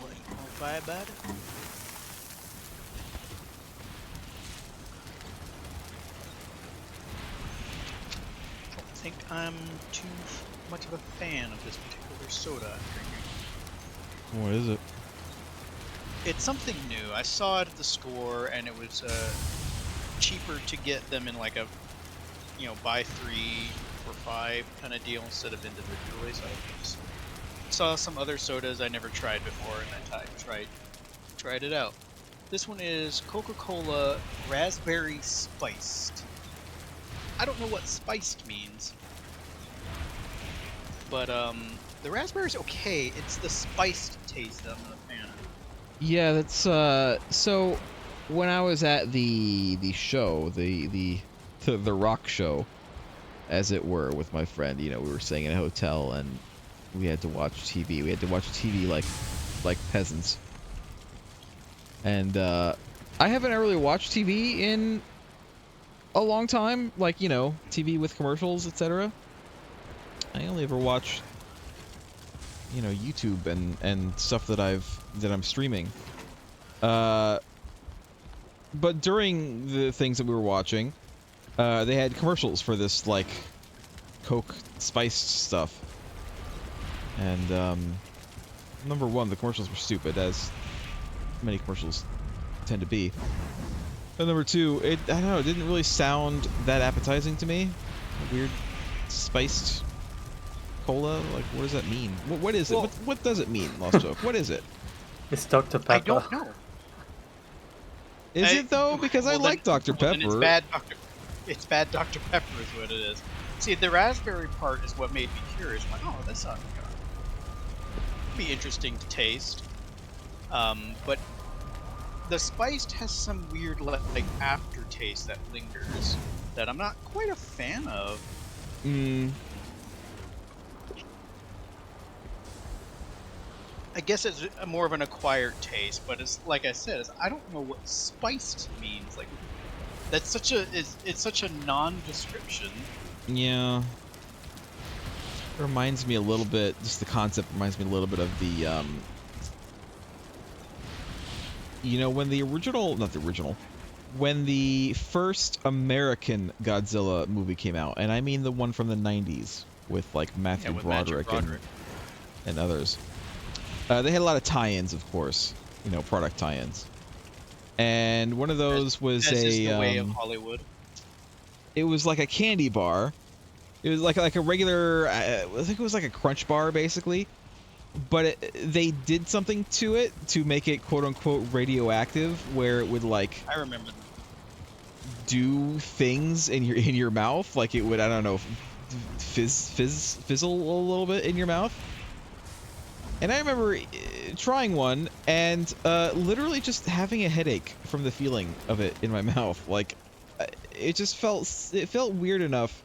What, you wanna fight about it? I don't think I'm too much of a fan of this particular soda I'm drinking. What is it? It's something new. I saw it at the store, and it was cheaper to get them in like a, buy 3 for 5 kind of deal instead of individually. So I just saw some other sodas I never tried before, and I tried it out. This one is Coca-Cola Raspberry Spiced. I don't know what spiced means, but the raspberry's okay. It's the spiced taste that I'm not a fan of. Yeah, that's so when I was at the show, the rock show, as it were, with my friend, we were staying in a hotel and we had to watch TV. We had to watch TV like peasants. And I haven't really watched TV in a long time, like, TV with commercials, etc. I only ever watch YouTube and stuff that I'm streaming. But during the things that we were watching, they had commercials for this like Coke spiced stuff. And number one, the commercials were stupid, as many commercials tend to be. And number two, I don't know, it didn't really sound that appetizing to me. Weird spiced cola, like, what does that mean? What is it? Well, what does it mean, Lost Joke? What is it? It's Dr. Pepper. I don't know. Is it though? Because I Well, like Dr. well, then Pepper. it's bad Dr. Pepper is what it is. See, the raspberry part is what made me curious. I'm like, oh, this ought to be interesting to taste. But the spiced has some weird like aftertaste that lingers that I'm not quite a fan of. I guess it's more of an acquired taste, but it's like I said, I don't know what spiced means. Like that's it's such a non-description. Yeah. It reminds me a little bit, just the concept reminds me a little bit of the, you know, when the original, not the original, when the first American Godzilla movie came out, and I mean the one from the 90s with, like, Matthew Broderick. And others. They had a lot of tie-ins, of course, you know, product tie-ins. And one of those was as is the way of Hollywood. It was like a candy bar. It was like a regular, I think it was like a Crunch bar, basically. But they did something to it to make it quote-unquote radioactive, where it would like I remember do things in your mouth, like it would, I don't know, fizzle a little bit in your mouth. And I remember trying one and literally just having a headache from the feeling of it in my mouth. Like it felt weird enough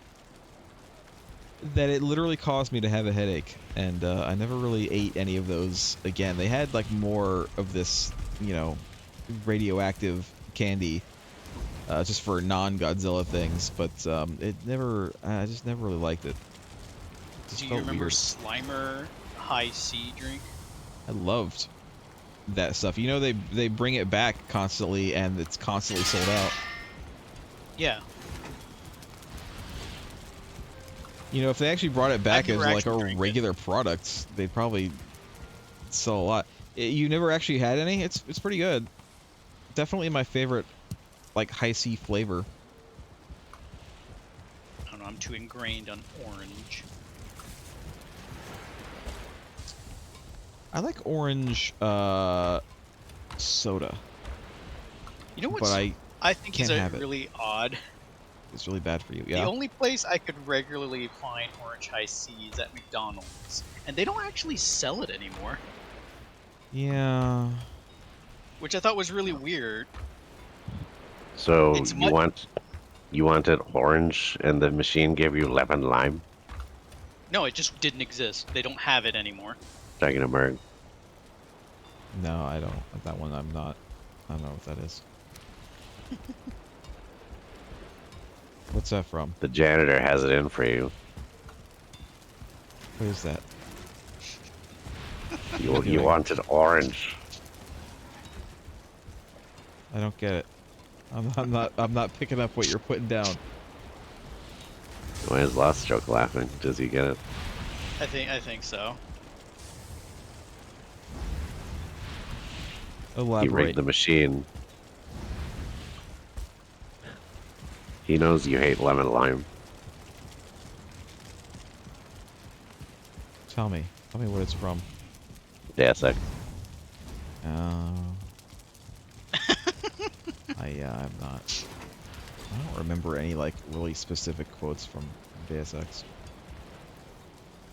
that it literally caused me to have a headache, and I never really ate any of those again. They had like more of this, you know, radioactive candy just for non-Godzilla things, but I just never really liked it. Do you remember Slimer High C drink? I loved that stuff. You know, they bring it back constantly, and it's constantly sold out. Yeah. You know, if they actually brought it back as like a regular it. product, they'd probably sell a lot. You never actually had any? It's pretty good. Definitely my favorite, like, high C flavor. I don't know, I'm too ingrained on orange. I like orange soda. You know what? I think is really odd. It's really bad for you. Yeah. The only place I could regularly find orange high C is at McDonald's, and they don't actually sell it anymore. Yeah. Which I thought was really weird. So you wanted orange, and the machine gave you lemon lime? No, it just didn't exist. They don't have it anymore. Talking to Merg. No, I don't. That one I'm not. I don't know what that is. What's that from? The janitor has it in for you. What is that? You wanted orange. I don't get it. I'm not picking up what you're putting down. Why is Lost Stroke laughing? Does he get it? I think so. Elaborate. He rigged the machine. He knows you hate lemon lime. Tell me what it's from. Deus Ex. I'm not. I don't remember any like really specific quotes from Deus Ex.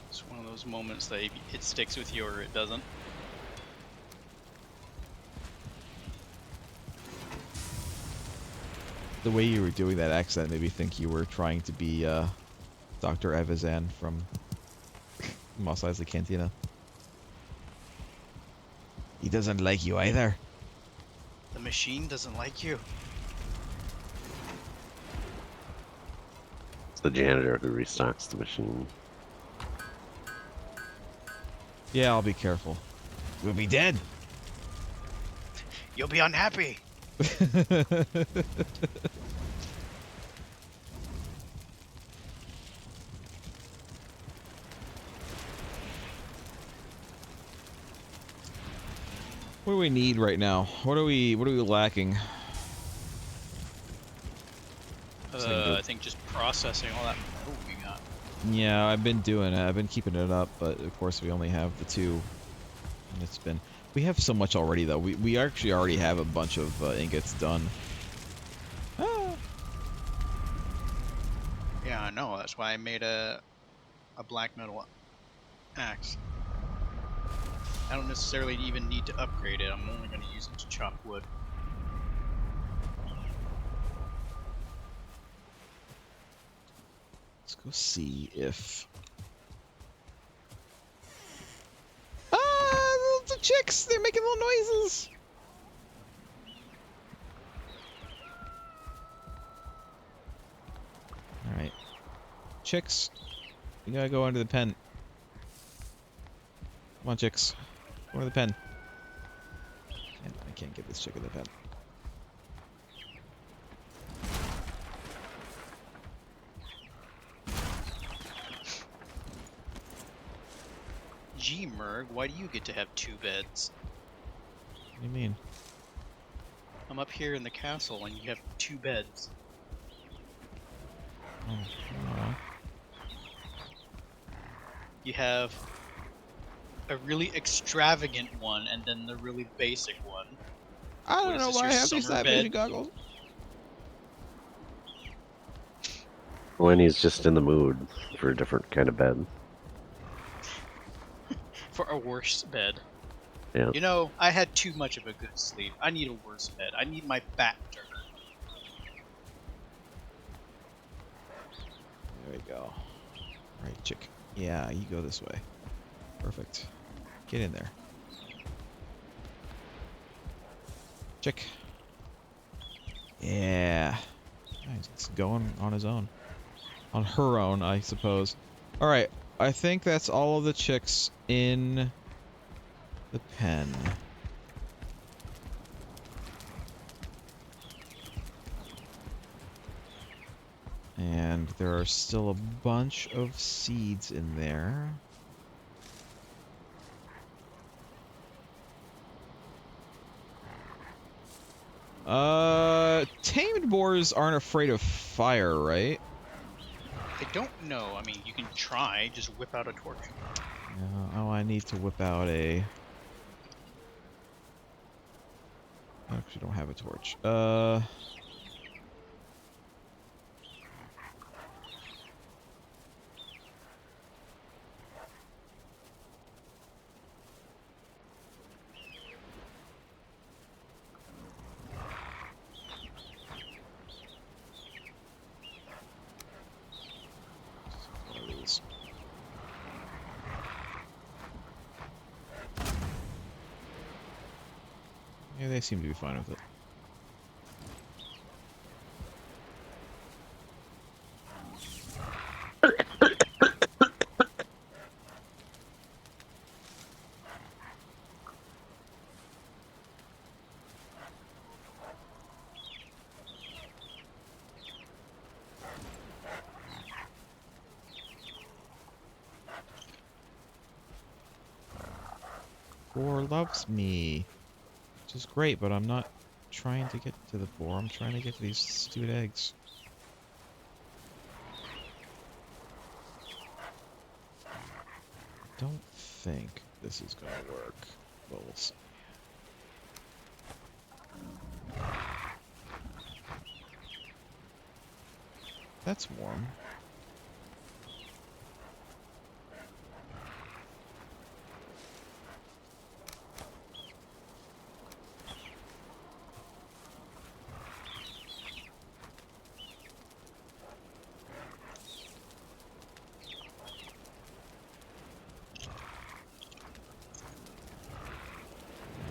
It's one of those moments that it sticks with you or it doesn't. The way you were doing that accent made me think you were trying to be Dr. Evazan from Mos Eisley Cantina. He doesn't like you either. The machine doesn't like you. It's the janitor who restocks the machine. Yeah, I'll be careful. We'll be dead. You'll be unhappy. What do we need right now? What are we lacking? I think just processing all that metal we got. Yeah, I've been doing it. I've been keeping it up, but of course we only have the two. And it's been. We have so much already, though. We actually already have a bunch of ingots done. Ah. Yeah, I know. That's why I made a black metal axe. I don't necessarily even need to upgrade it. I'm only going to use it to chop wood. Let's go see if... Ah! The chicks! They're making little noises! Alright. Chicks. You gotta go under the pen. Come on, chicks. Go under the pen. I can't get this chick in the pen. Gee, Merg, why do you get to have 2 beds? What do you mean? I'm up here in the castle and you have 2 beds. Oh, I don't know. You have a really extravagant one and then the really basic one. I What don't is know this, why I your have these summer night bed? vision goggles. When he's just in the mood for a different kind of bed. For a worse bed. Yeah. You know, I had too much of a good sleep. I need a worse bed. I need my back to hurt. There we go. Alright, chick. Yeah, you go this way. Perfect. Get in there. Chick. Yeah. He's going on his own. On her own, I suppose. Alright, I think that's all of the chicks in the pen. And there are still a bunch of seeds in there. Tamed boars aren't afraid of fire, right? I don't know. I mean, you can try. Just whip out a torch. Yeah, oh, I need to whip out a... I actually don't have a torch. One of these. Yeah, they seem to be fine with it. Boar loves me. Which is great, but I'm not trying to get to the boar. I'm trying to get to these stupid eggs. I don't think this is gonna work. But we'll see. That's warm.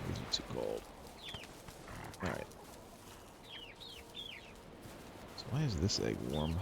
These are too cold. Alright. So why is this egg warm?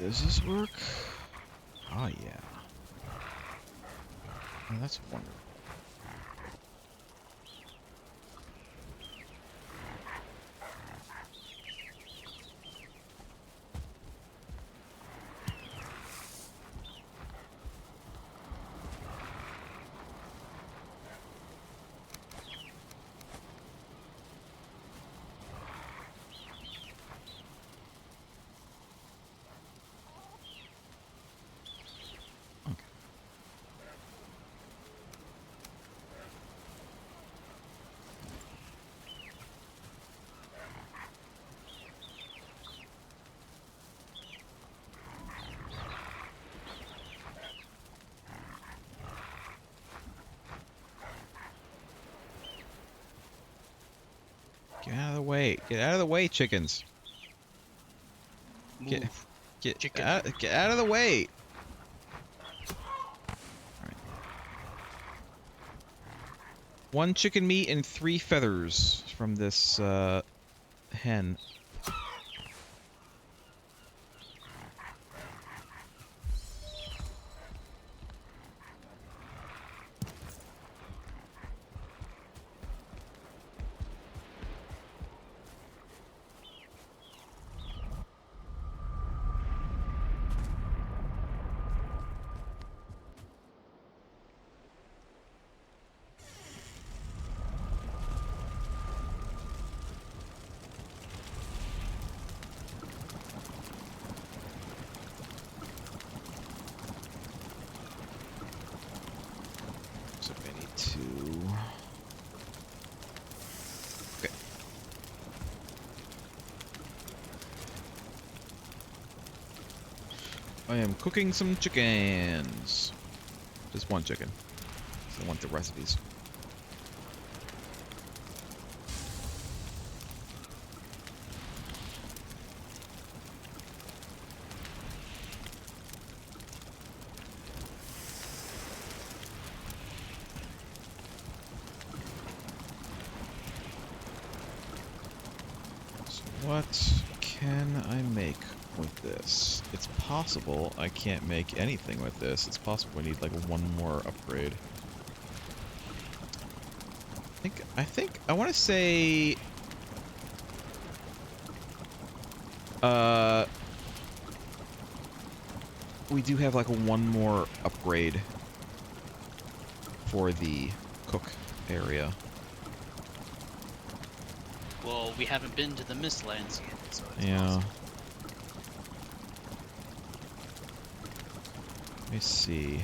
Does this work? Oh yeah. Oh, that's wonderful. Get out of the way. Get out of the way, chickens. Move, Get chicken. get out of the way. Alright. 1 chicken meat and 3 feathers from this hen. So I need to... Okay. I am cooking some chickens. Just 1 chicken. I want the recipes. What can I make with this? It's possible I can't make anything with this. It's possible we need like 1 more upgrade. I think I want to say we do have like 1 more upgrade for the cook area. Well, we haven't been to the Mistlands yet, so it's Yeah. possible. Let me see.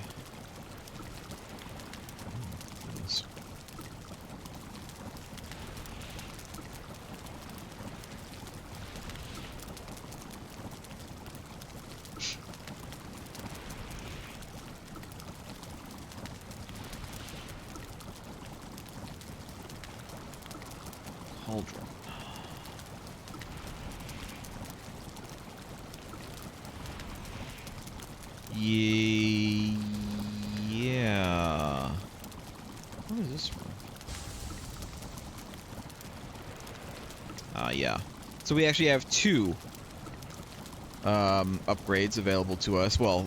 Cauldron. Yeah. What is this for? Yeah. So we actually have 2 upgrades available to us. Well,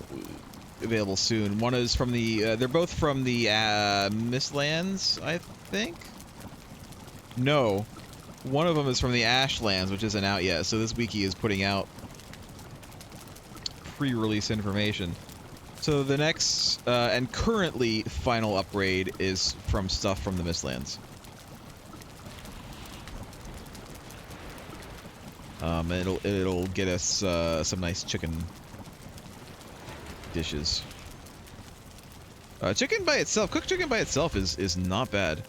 available soon. One is from the. They're both from the Mistlands, I think. No, one of them is from the Ashlands, which isn't out yet. So this wiki is putting out pre-release information. So the next and currently final upgrade is from stuff from the Mistlands. It'll get us some nice chicken dishes. Chicken by itself, cooked chicken by itself is not bad.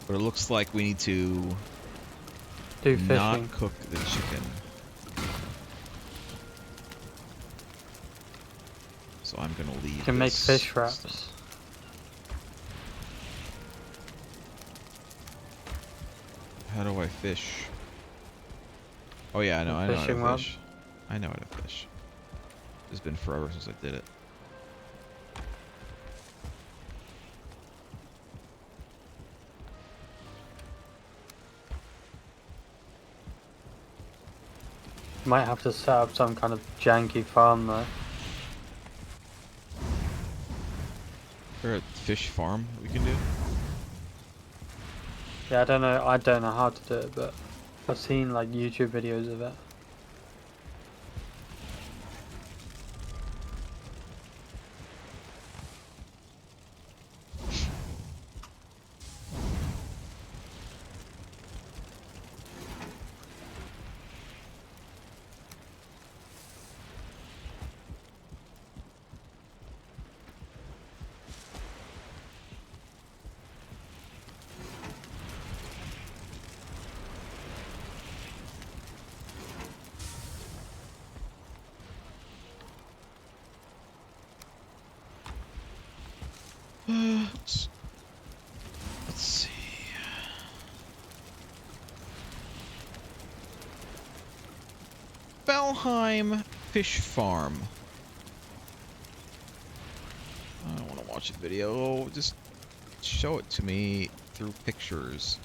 But it looks like we need to Do not fishing. cook the chicken. So I'm gonna leave. You can make this fish wraps. stuff. How do I fish? Oh yeah, I know how Fishing to rod. fish. I know how to fish. It's been forever since I did it. Might have to set up some kind of janky farm though. Or a fish farm we can do. Yeah, I don't know how to do it, but I've seen like YouTube videos of it. Let's see. Valheim Fish Farm. I don't want to watch a video. Just show it to me through pictures.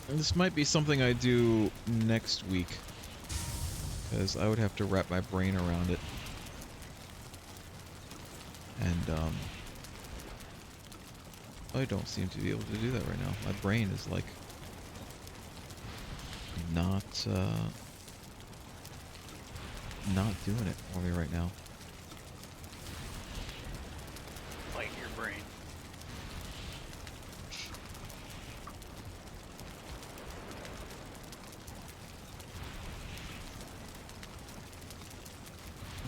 This might be something I do next week, because I would have to wrap my brain around it. And, I don't seem to be able to do that right now. My brain is, like, not doing it for me right now. Like your brain.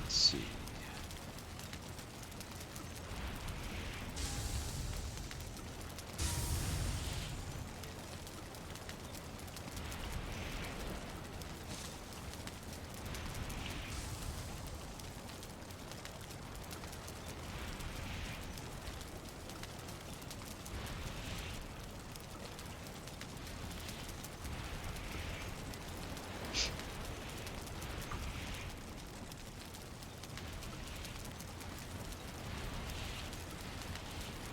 Let's see.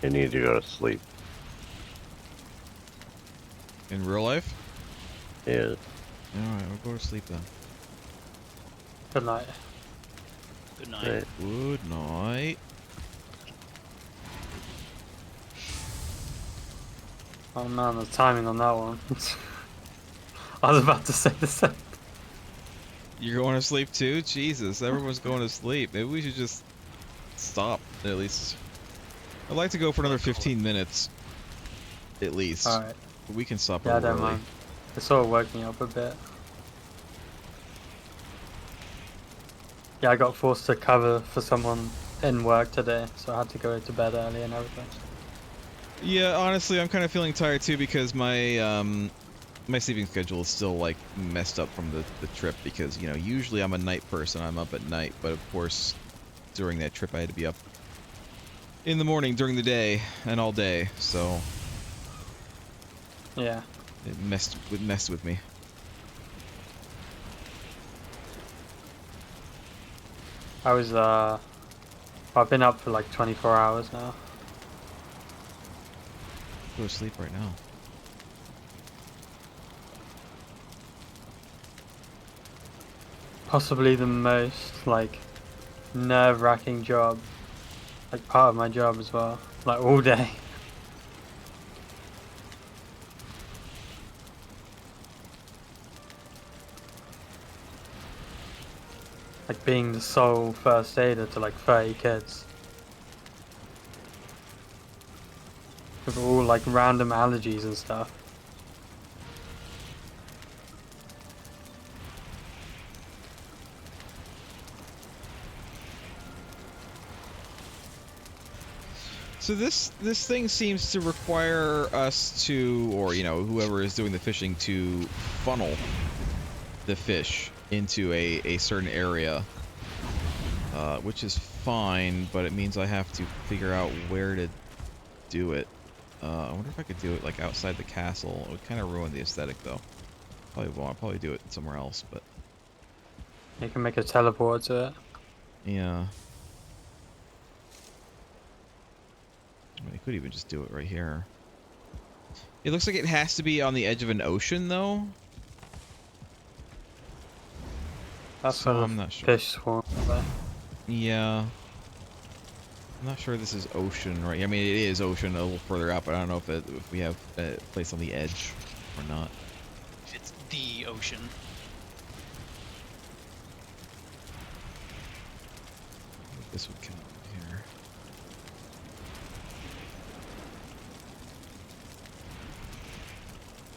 I need to go to sleep. In real life? Yeah. Alright, we'll go to sleep then. Good night. Good night. Right. Good night. Oh man, the timing on that one. I was about to say the same. You're going to sleep too? Jesus, everyone's going to sleep. Maybe we should just stop, at least. I'd like to go for another 15 minutes. At least. Alright. We can stop Yeah, I early. don't mind. It's sort of woke me up a bit. Yeah, I got forced to cover for someone in work today, so I had to go to bed early and everything. Yeah, honestly, I'm kind of feeling tired too because my my sleeping schedule is still like messed up from the trip because, you know, usually I'm a night person, I'm up at night, but of course during that trip I had to be up in the morning during the day and all day, so Yeah. it messed with me. I was, I've been up for like 24 hours now. Go to sleep right now. Possibly the most, like, nerve-wracking job. Like, part of my job as well. Like, all day. Like, being the sole first aider to like 30 kids. with all like random allergies and stuff. So this thing seems to require us to, or you know, whoever is doing the fishing, to funnel the fish into a certain area, which is fine, but it means I have to figure out where to do it. I wonder if I could do it like outside the castle. It would kind of ruin the aesthetic, though. Probably won't. I'll probably do it somewhere else, but You can make a teleport to it. yeah. I mean, I could even just do it right here. It looks like it has to be on the edge of an ocean, though. That's So where I'm the not sure. fish swarm there. Yeah. I'm not sure this is ocean, right? I mean, it is ocean a little further out, but I don't know if we have a place on the edge or not. If it's the ocean. This would count here.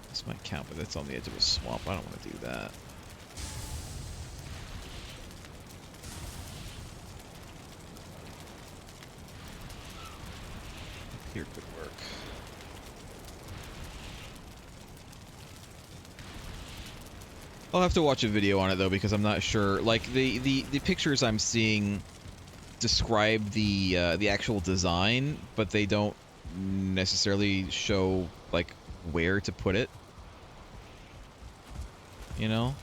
This might count, but that's on the edge of a swamp. I don't want to do that. Here could work. I'll have to watch a video on it though, because I'm not sure. Like the pictures I'm seeing describe the actual design, but they don't necessarily show like where to put it. You know?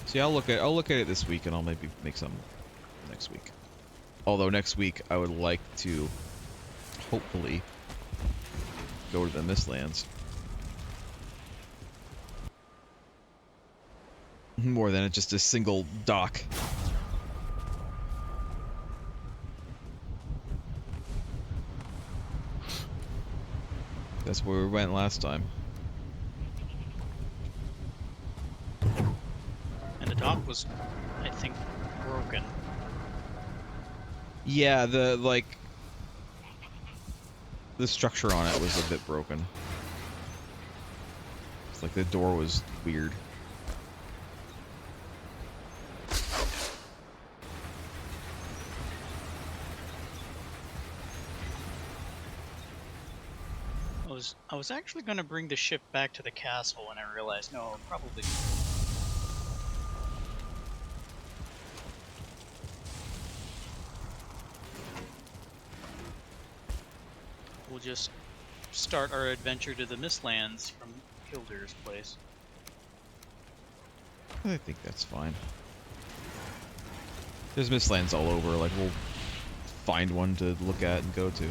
See, I'll look at it this week, and I'll maybe make some next week. Although next week I would like to hopefully go to the Mistlands more than just a single dock. That's where we went last time. And the dock was, I think, broken. Yeah, the structure on it was a bit broken. It's like the door was weird. I was actually going to bring the ship back to the castle when I realized, no, probably. We'll just start our adventure to the Mistlands from Kilder's place. I think that's fine. There's Mistlands all over, like we'll find one to look at and go to.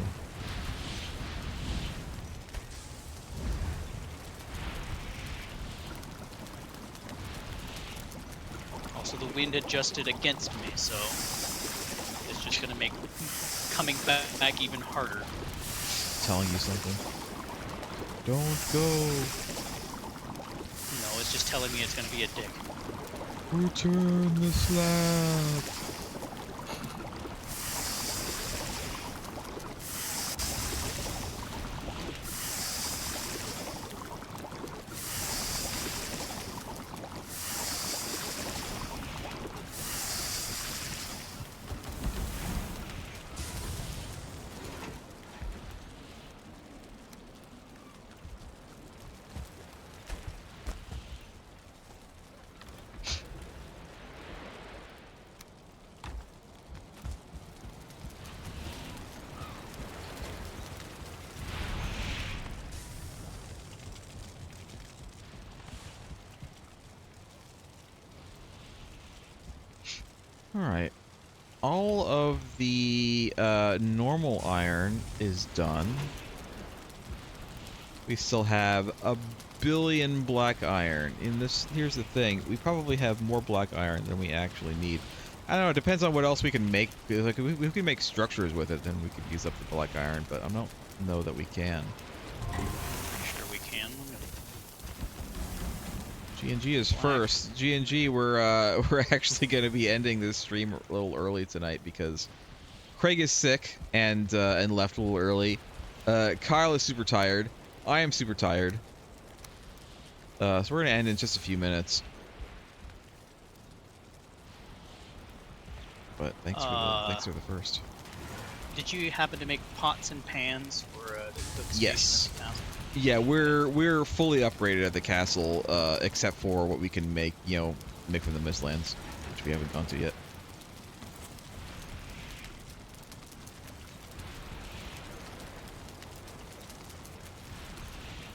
Also, the wind adjusted against me, so it's just going to make coming back even harder. Telling you something. Don't go. No, it's just telling me it's going to be a dick. Return the slab. Alright. All of the normal iron is done. We still have a billion black iron. Here's the thing. We probably have more black iron than we actually need. I don't know, it depends on what else we can make. Like, if we can make structures with it, then we could use up the black iron, but I don't know that we can. Pretty sure we can. G&G is first. G&G, we're actually going to be ending this stream a little early tonight because Craig is sick and left a little early. Kyle is super tired. I am super tired. So we're gonna end in just a few minutes. But thanks for the first. Did you happen to make pots and pans for the cook station Yes. at the castle? Yeah, we're fully upgraded at the castle, except for what we can make, make from the Mistlands, which we haven't gone to yet.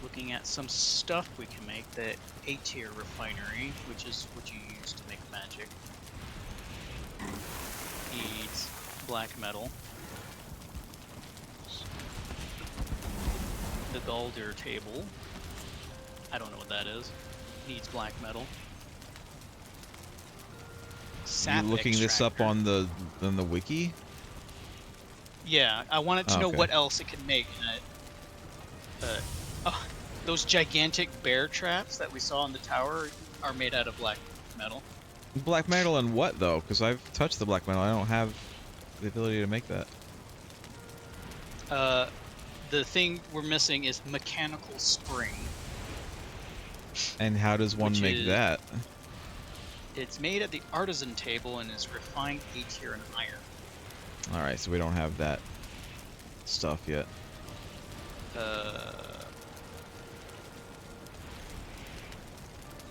Looking at some stuff we can make, the A-tier refinery, which is what you use to make magic. Needs black metal. The Galdir table. I don't know what that is. Needs black metal. Sap You looking this up extractor. on the wiki? Yeah, I wanted to know okay. what else it could make. And those gigantic bear traps that we saw on the tower are made out of black metal. Black metal and what though? Because I've touched the black metal. I don't have the ability to make that. The thing we're missing is mechanical spring. And how does one make that? It's made at the artisan table and is refined A-tier and iron. Alright, so we don't have that stuff yet.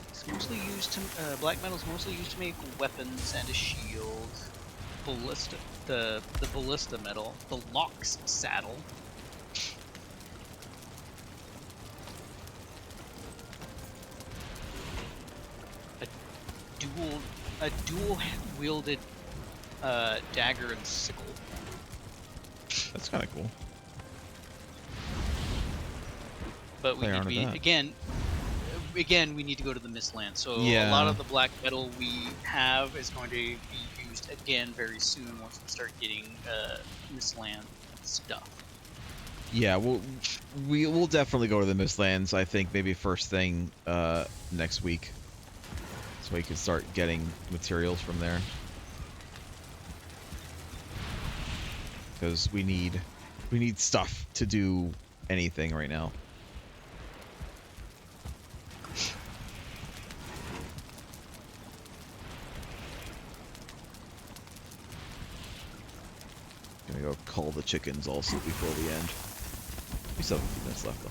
It's mostly used to black metal is mostly used to make weapons and a shield. Ballista, the ballista metal, the Lox saddle. A dual wielded dagger and sickle. That's kind of cool. But we Play need around to with be that. again we need to go to the Mistland. So Yeah. a lot of the black metal we have is going to be used again very soon once we start getting Mistland stuff. Yeah, we'll definitely go to the Mistlands. I think maybe first thing next week, so we can start getting materials from there. Because we need stuff to do anything right now. Gonna go call the chickens also before we end. We still have a few minutes left though.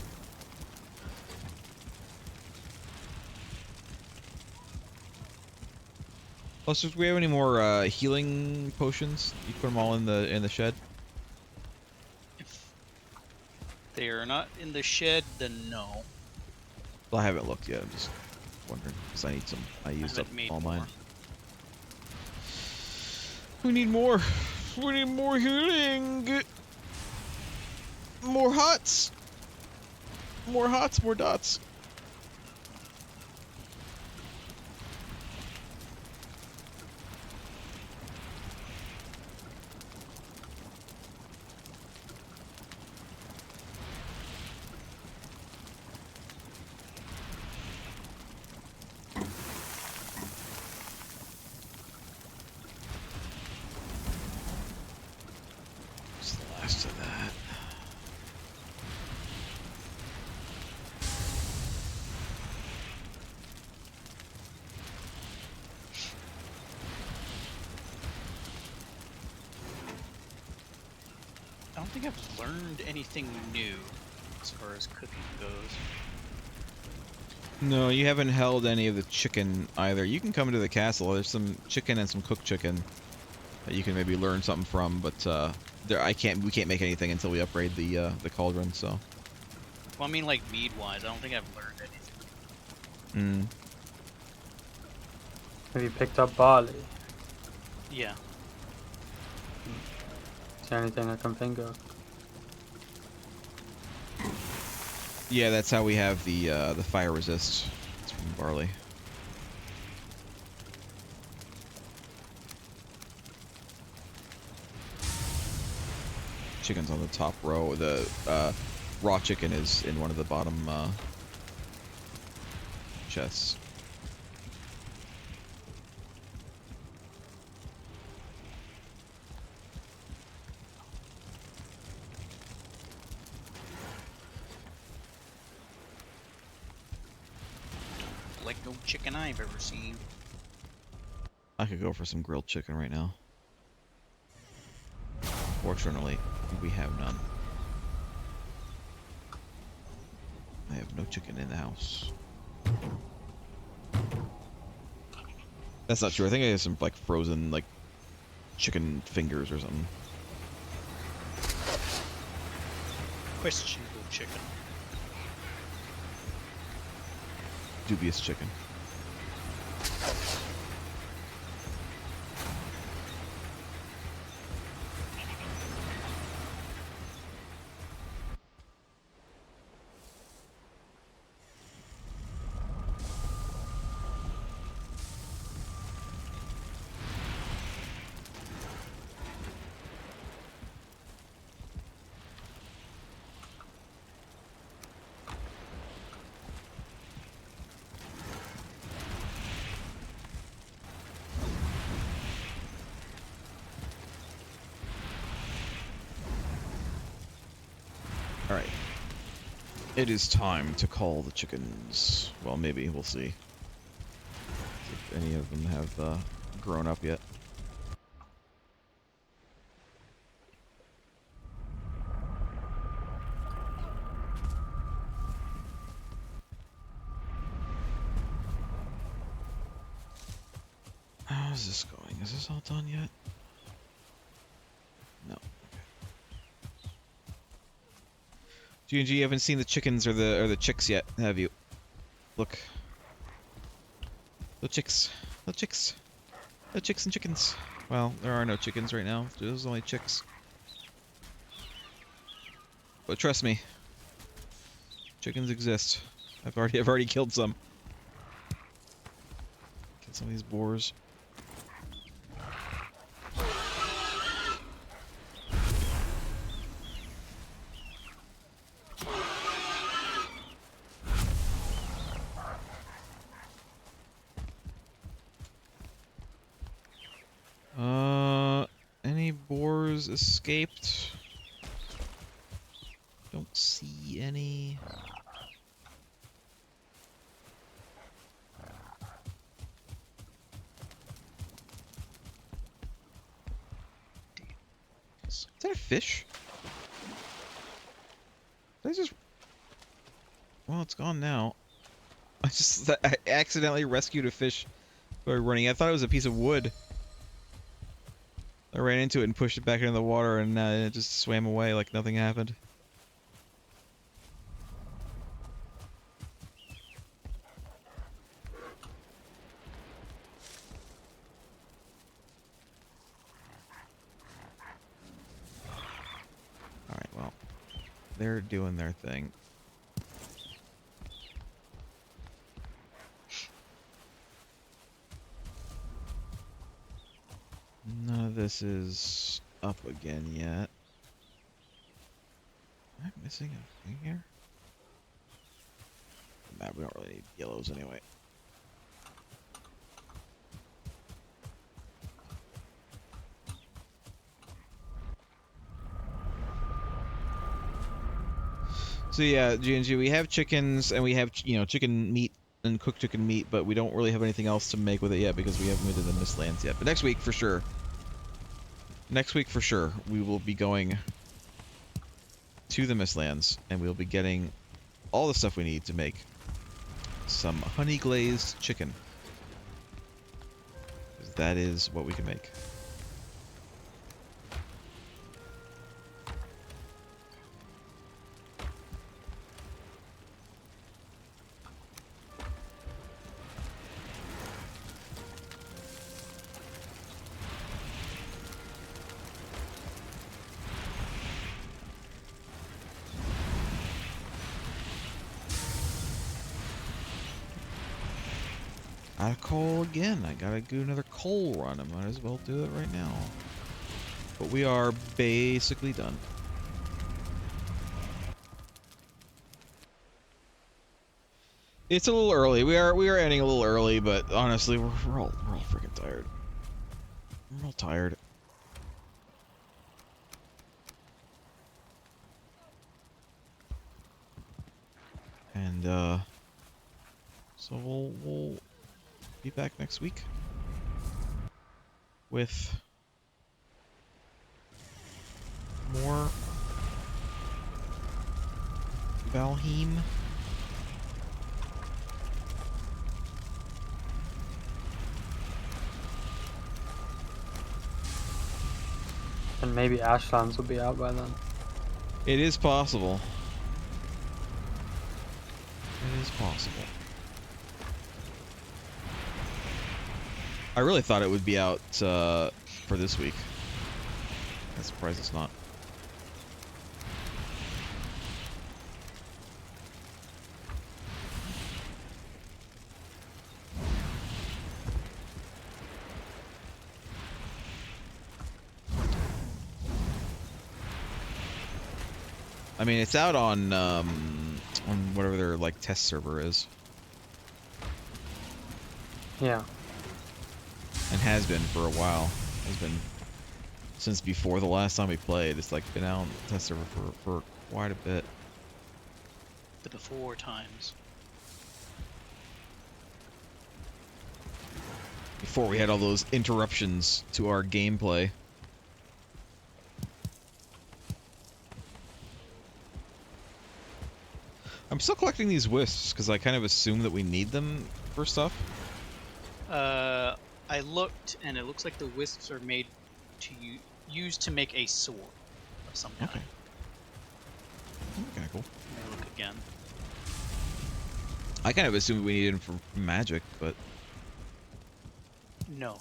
Also, do we have any more healing potions? You put them all in the shed. If they are not in the shed, then no. Well, I haven't looked yet. I'm just wondering because I need some. I used up haven't made all more. mine. We need more. We need more healing. More hots. More hots. More dots. What's the last of that? I don't think I've learned anything new as far as cooking goes. No, you haven't held any of the chicken either. You can come to the castle. There's some chicken and some cooked chicken that you can maybe learn something from, but we can't make anything until we upgrade the cauldron. So. Well, I mean, like mead-wise, I don't think I've learned anything. Have you picked up barley? Yeah. Is there anything I can think of? Yeah, that's how we have the fire resist. It's from barley. Chicken's on the top row. The raw chicken is in one of the bottom chests. Lego chicken I've ever seen. I could go for some grilled chicken right now. Fortunately, we have none. I have no chicken in the house. That's not true. I think I have some like frozen like chicken fingers or something. Questionable chicken. Dubious chicken. Alright. It is time to call the chickens. Well, maybe. We'll see. If any of them have grown up yet. How's this going? Is this all done yet? No. G&G, you haven't seen the chickens or the chicks yet, have you? Look. The chicks. The chicks. The chicks and chickens. Well, there are no chickens right now. There's only chicks. But trust me, chickens exist. I've already killed some. Killed some of these boars. Any boars escaped? Don't see any. Is that a fish? Did I just... Well, it's gone now. I accidentally rescued a fish by running. I thought it was a piece of wood. I ran into it and pushed it back into the water, and it just swam away like nothing happened. Alright, well, they're doing their thing. None of this is up again yet. Am I missing a thing here? Nah, we don't really need yellows anyway. So yeah, G&G, we have chickens and we have, you know, chicken meat and cooked chicken meat, but we don't really have anything else to make with it yet because we haven't been to the Mistlands yet. But next week for sure. Next week for sure, we will be going to the Mistlands and we'll be getting all the stuff we need to make some honey glazed chicken. 'Cause that is what we can make. Out of coal again. I gotta do another coal run. I might as well do it right now. But we are basically done. It's a little early. We are ending a little early, but honestly, we're all freaking tired. We're all tired. And So we'll be back next week with more Valheim. And maybe Ashlands will be out by then. It is possible. It is possible. I really thought it would be out for this week. I'm surprised it's not. I mean, it's out on whatever their like test server is. Yeah. And has been for a while. Has been since before the last time we played. It's like been out on the test server for quite a bit. The before times. Before we had all those interruptions to our gameplay. I'm still collecting these wisps because I kind of assume that we need them for stuff. I looked, and it looks like the wisps are made to use to make a sword of some kind. Okay. Okay, cool. Let me look again. I kind of assumed we needed them for magic, but No.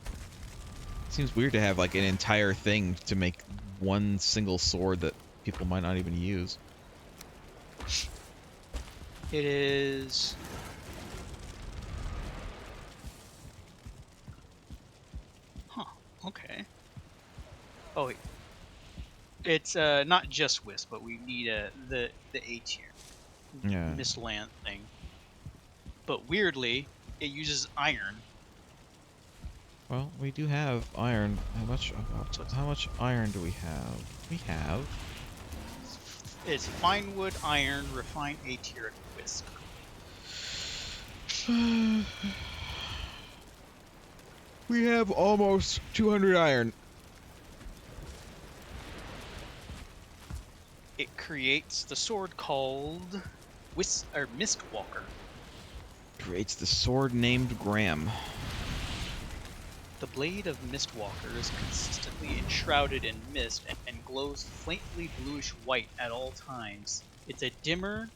it seems weird to have like an entire thing to make one single sword that people might not even use. It is... Huh, okay. Oh, wait. It's not just wisp, but we need the A tier. Yeah. Mistland thing. But weirdly, it uses iron. Well, we do have iron. How much iron do we have? We have. It's fine wood, iron, refined A tier, and wisp. We have almost 200 iron. It creates the sword called Mistwalker. Creates the sword named Graham. The blade of Mistwalker is consistently enshrouded in mist and glows faintly bluish white at all times. It's a dimmer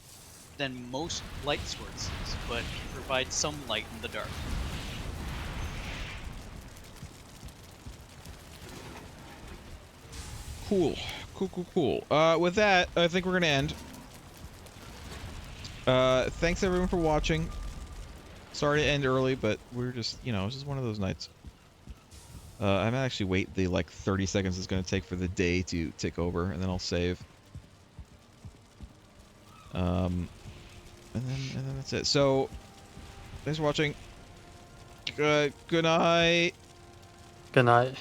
than most light sources, but can provide some light in the dark. Cool. Cool. With that, I think we're gonna end. Thanks everyone for watching. Sorry to end early, but we're just, you know, it's just one of those nights. I might actually wait the like 30 seconds it's gonna take for the day to tick over, and then I'll save. And then that's it. So, thanks for watching. Good night. Good night.